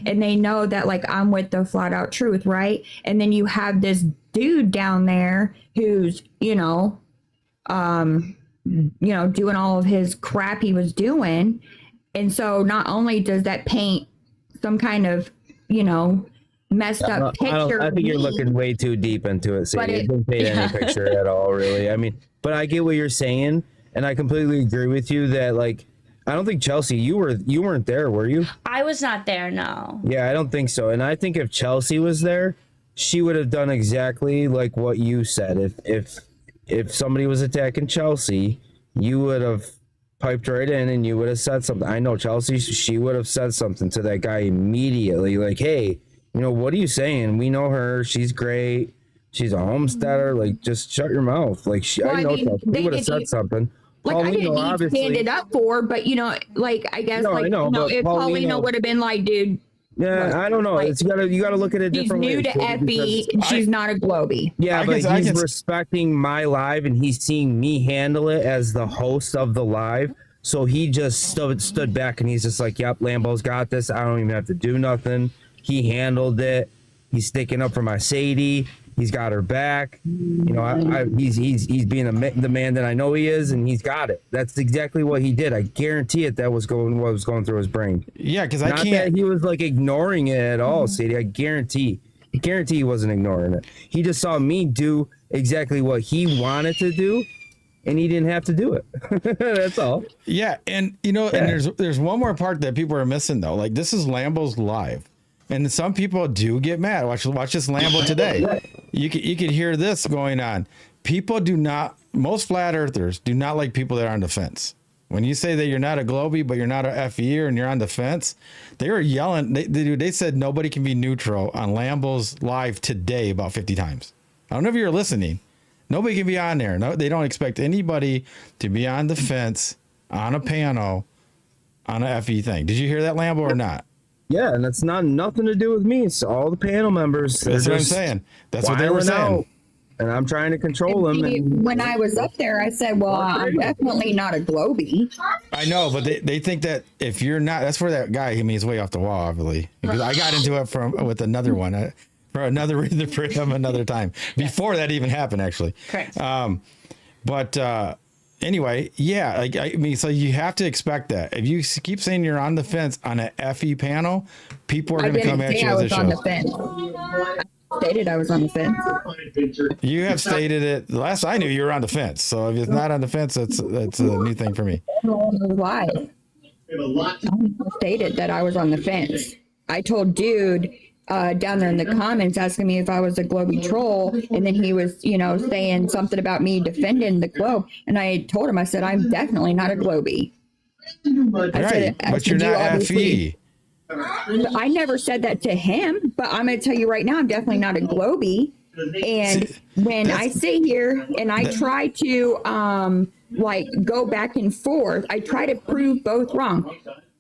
and they know that like I'm with the flat out truth, right? And then you have this dude down there who's, doing all of his crap he was doing. And so not only does that paint some kind of, messed up picture. I think you're looking way too deep into it, Sadie. It doesn't paint any picture at all, really. I mean, but I get what you're saying, and I completely agree with you that, like, I don't think Chelsey, you weren't there, were you? I was not there, no. Yeah, I don't think so. And I think if Chelsey was there, she would have done exactly like what you said. If somebody was attacking Chelsey, you would have piped right in and you would have said something. I know Chelsey, she would have said something to that guy immediately, like, hey, what are you saying? We know her. She's great. She's a homesteader. Like, just shut your mouth. Like, I know Chelsey would have said something. Like, I didn't need stand it up for, but, like, I guess, I know, if Paulino would have been like, dude. Yeah, I don't know. It's you gotta look at it differently. He's new to FB, and she's not a Globie. Yeah, but he's respecting my live, and he's seeing me handle it as the host of the live. So he just stood back, and he's just like, "Yep, Lambo's got this. I don't even have to do nothing." He handled it. He's sticking up for my Sadie. He's got her back. He's being the man that I know he is, and he's got it. That's exactly what he did. I guarantee it. That was what was going through his brain. Yeah, because Not that he was like ignoring it at all, Sadie. I guarantee he wasn't ignoring it. He just saw me do exactly what he wanted to do, and he didn't have to do it. That's all. Yeah, and and there's one more part that people are missing though. Like this is Lambo's live, and some people do get mad. Watch this Lambo today. You could hear this going on. People do not. Most flat earthers do not like people that are on the fence. When you say that you're not a Globie, but you're not a FE and you're on the fence, they were yelling. They said nobody can be neutral on Lambo's live today about 50 times. I don't know if you're listening. Nobody can be on there. No, they don't expect anybody to be on the fence, on a panel, on a FE thing. Did you hear that, Lambo, or not? Yeah, and that's nothing to do with me. It's all the panel members. That's what I'm saying. That's what they were saying. Out, and I'm trying to control them. When I was up there, I said, well, I'm definitely not a Globie. I know, but they think that if you're not, that's where that guy, he's way off the wall, I believe. Because I got into it with another one. For another reason for him another time before that even happened, actually. Correct. Anyway, yeah, like I mean, so you have to expect that if you keep saying you're on the fence on an FE panel, people are going to come at you as a show. I stated I was on the fence. You have stated it. The last I knew, you were on the fence. So if it's not on the fence, that's a new thing for me. Why? I stated that I was on the fence. I told dude down there in the comments asking me if I was a Globie troll, and then he was, saying something about me defending the Globe, and I told him, I said, I'm definitely not a Globie. But you're not FE. I never said that to him, but I'm going to tell you right now, I'm definitely not a Globie. And when I sit here and I try to go back and forth, I try to prove both wrong,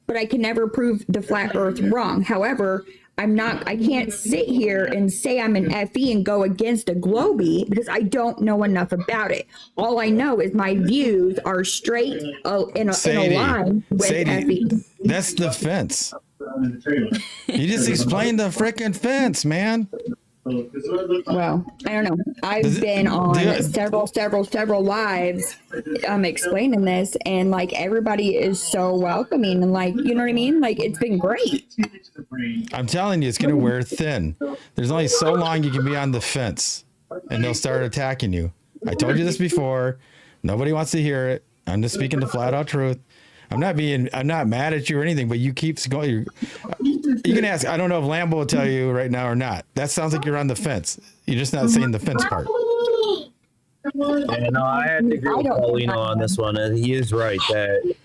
but I can never prove the flat earth wrong. However, I can't sit here and say I'm an FE and go against a Globie because I don't know enough about it. All I know is my views are straight in a line with FE. That's the fence. You just explained the freaking fence, man. Well, I don't know. I've been on several lives explaining this, and everybody is so welcoming, and you know what I mean? It's been great. I'm telling you, it's going to wear thin. There's only so long you can be on the fence, and they'll start attacking you. I told you this before. Nobody wants to hear it. I'm just speaking the flat out truth. I'm not mad at you or anything, but you keep going. You can ask. I don't know if Lambo will tell you right now or not. That sounds like you're on the fence. You're just not saying the fence part. Yeah, no, I had to agree with Paulino on this one. And he is right that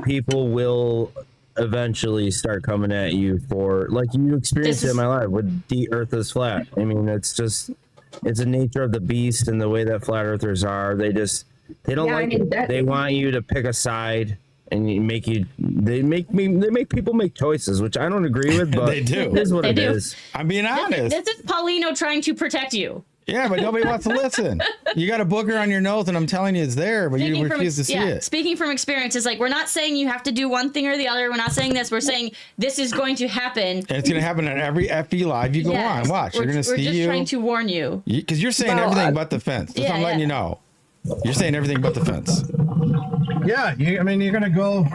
people will eventually start coming at you for, like you experienced it in my life with the earth is flat. I mean, it's a nature of the beast and the way that flat earthers are. They don't like it. They want you to pick a side. And they make people make choices, which I don't agree with, but they do. It is what it is. I'm being honest. This is Paulino trying to protect you. Yeah, but nobody wants to listen. You got a booger on your nose, and I'm telling you it's there, but you refuse to see it. Speaking from experience, it's we're not saying you have to do one thing or the other. We're not saying this. We're saying this is going to happen. And it's going to happen on every FB live you go on. Watch. You're going to see you. We're just trying to warn you. Because you're saying everything but the fence. That's what I'm letting you know. You're saying everything but the fence. Yeah, you're going to go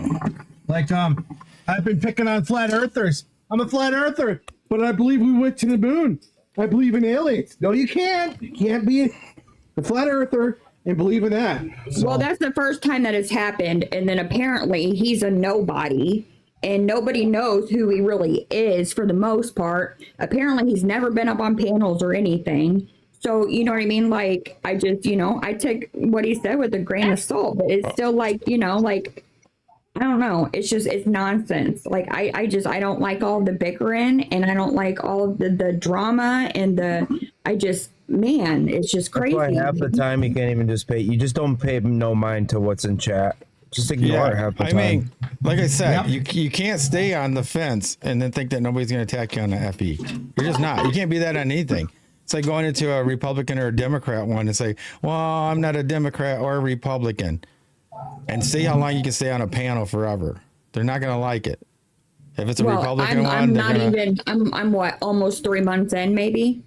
I've been picking on flat earthers. I'm a flat earther, but I believe we went to the moon. I believe in aliens. No, you can't. You can't be a flat earther and believe in that. So. Well, that's the first time that has happened. And then apparently he's a nobody and nobody knows who he really is for the most part. Apparently he's never been up on panels or anything. So, you know what I mean? I just, I took what he said with a grain of salt, but it's still I don't know. It's nonsense. I don't like all the bickering, and I don't like all of the drama and it's just crazy. That's why half the time you can't even you just don't pay no mind to what's in chat. Just ignore half the time. I mean, like I said, you can't stay on the fence and then think that nobody's going to attack you on the FE. You're just not. You can't be that on anything. It's like going into a Republican or a Democrat one and say, well, I'm not a Democrat or a Republican. And see how long you can stay on a panel forever. They're not going to like it. If it's a Republican one, I'm what, almost 3 months in, maybe.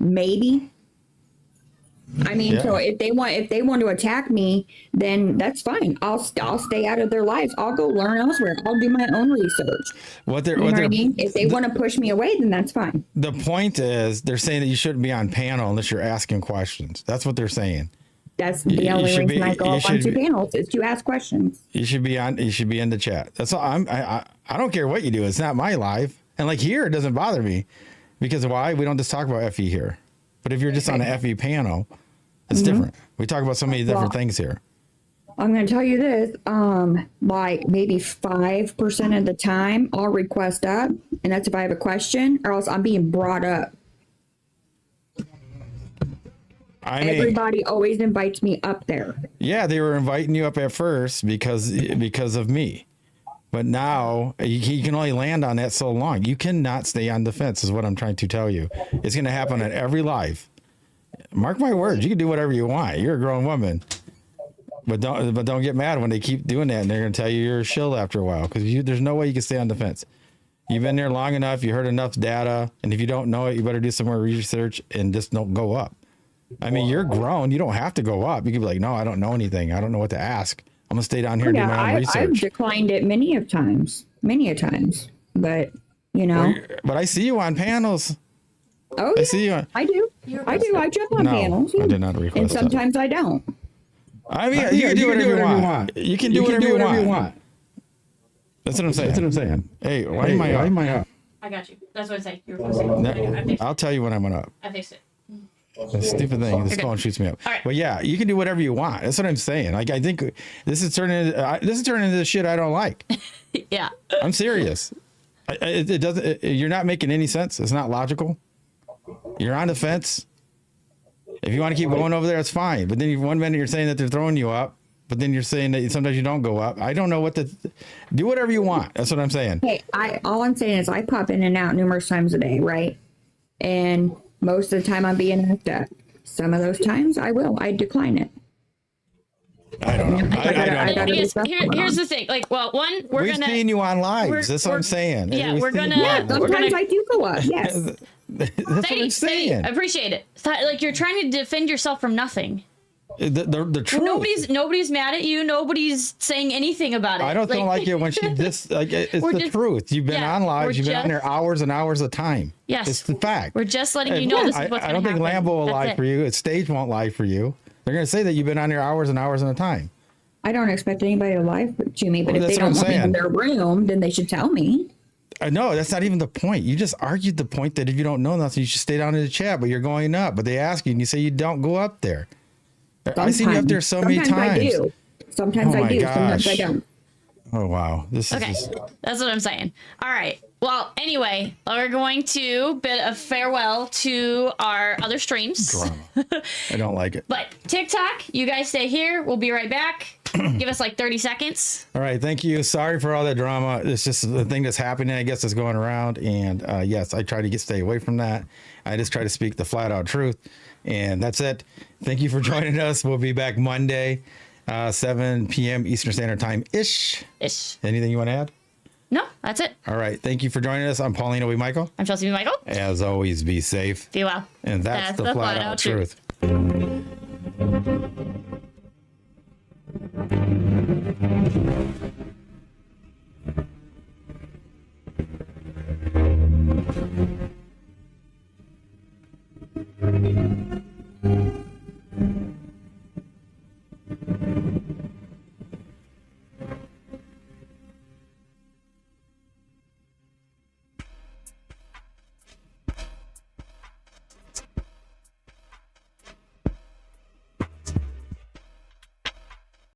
I mean, so if they want to attack me, then that's fine. I'll stay out of their lives. I'll go learn elsewhere. I'll do my own research. What I mean? If they want to push me away, then that's fine. The point is, they're saying that you shouldn't be on panel unless you're asking questions. That's what they're saying. That's the only reason I go up on two panels is to ask questions. You should be in the chat. That's all. I don't care what you do. It's not my live. And like here, it doesn't bother me because why? We don't just talk about FE here. But if you're just on an FE panel, it's different. We talk about so many different things here. I'm going to tell you this, like maybe 5% of the time I'll request up, and that's if I have a question, or else I'm being brought up. Everybody always invites me up there. Yeah, they were inviting you up at first because of me. But now you can only land on that so long. You cannot stay on the fence is what I'm trying to tell you. It's going to happen at every live. Mark my words, you can do whatever you want. You're a grown woman. But don't get mad when they keep doing that and they're going to tell you you're a shill after a while because there's no way you can stay on the fence. You've been there long enough. You heard enough data. And if you don't know it, you better do some more research and just don't go up. I mean, you're grown. You don't have to go up. You can be like, no, I don't know anything. I don't know what to ask. I'm going to stay down here and do my own research. I've declined it many a times. But, you know. But I see you on panels. Oh, yeah. I see you. I do. I jump on panels. I did not request and sometimes I don't. I mean, you can do whatever you want. You can do whatever you want. That's what I'm saying. Hey, why am I up? I got you. That's what I say. You're supposed I'll tell you when I'm up. I fixed it. The stupid thing. This phone shoots me up. All right. But yeah, you can do whatever you want. That's what I'm saying. Like I think this is turning into the shit I don't like. Yeah. I'm serious. It doesn't. You're not making any sense. It's not logical. You're on the fence. If you want to keep going over there, it's fine. But then one minute you're saying that they're throwing you up, but then you're saying that sometimes you don't go up. I don't know what to do. Whatever you want. That's what I'm saying. Hey, all I'm saying is I pop in and out numerous times a day, right? And most of the time I'm being hooked up. Some of those times I decline it. I don't know. Here's the thing. Like, well, we've seen you on lives. That's what I'm saying. Yeah, sometimes I do go up. Yes. That's what I'm saying. I appreciate it. Like you're trying to defend yourself from nothing. The truth. Nobody's mad at you. Nobody's saying anything about it. I don't like it when she just like it's the truth. You've been on lives. You've been on there hours and hours of time. Yes, it's the fact. We're just letting you know this is what's going to happen. I don't think Lambo will lie for you. Stage won't lie for you. They're going to say that you've been on there hours and hours at a time. I don't expect anybody to lie to me, but if they don't want me in their room, then they should tell me. No, that's not even the point. You just argued the point that if you don't know nothing, you should stay down in the chat, but you're going up. But they ask you and you say you don't go up there. I've seen you up there so many times. Sometimes I do. Sometimes I don't. Oh, wow. That's what I'm saying. All right. Well, anyway, we're going to bid a farewell to our other streams. Drama. I don't like it. But TikTok, you guys stay here. We'll be right back. Give us like 30 seconds. All right. Thank you. Sorry for all that drama. It's just the thing that's happening, I guess, that's going around. And yes, I try to stay away from that. I just try to speak the flat out truth. And that's it. Thank you for joining us. We'll be back Monday, 7 p.m. Eastern Standard Time ish. Anything you want to add? No, that's it. All right. Thank you for joining us. I'm Paulino B Michael. I'm Chelsey B Michael. As always, be safe. Be well. And that's the flat out truth.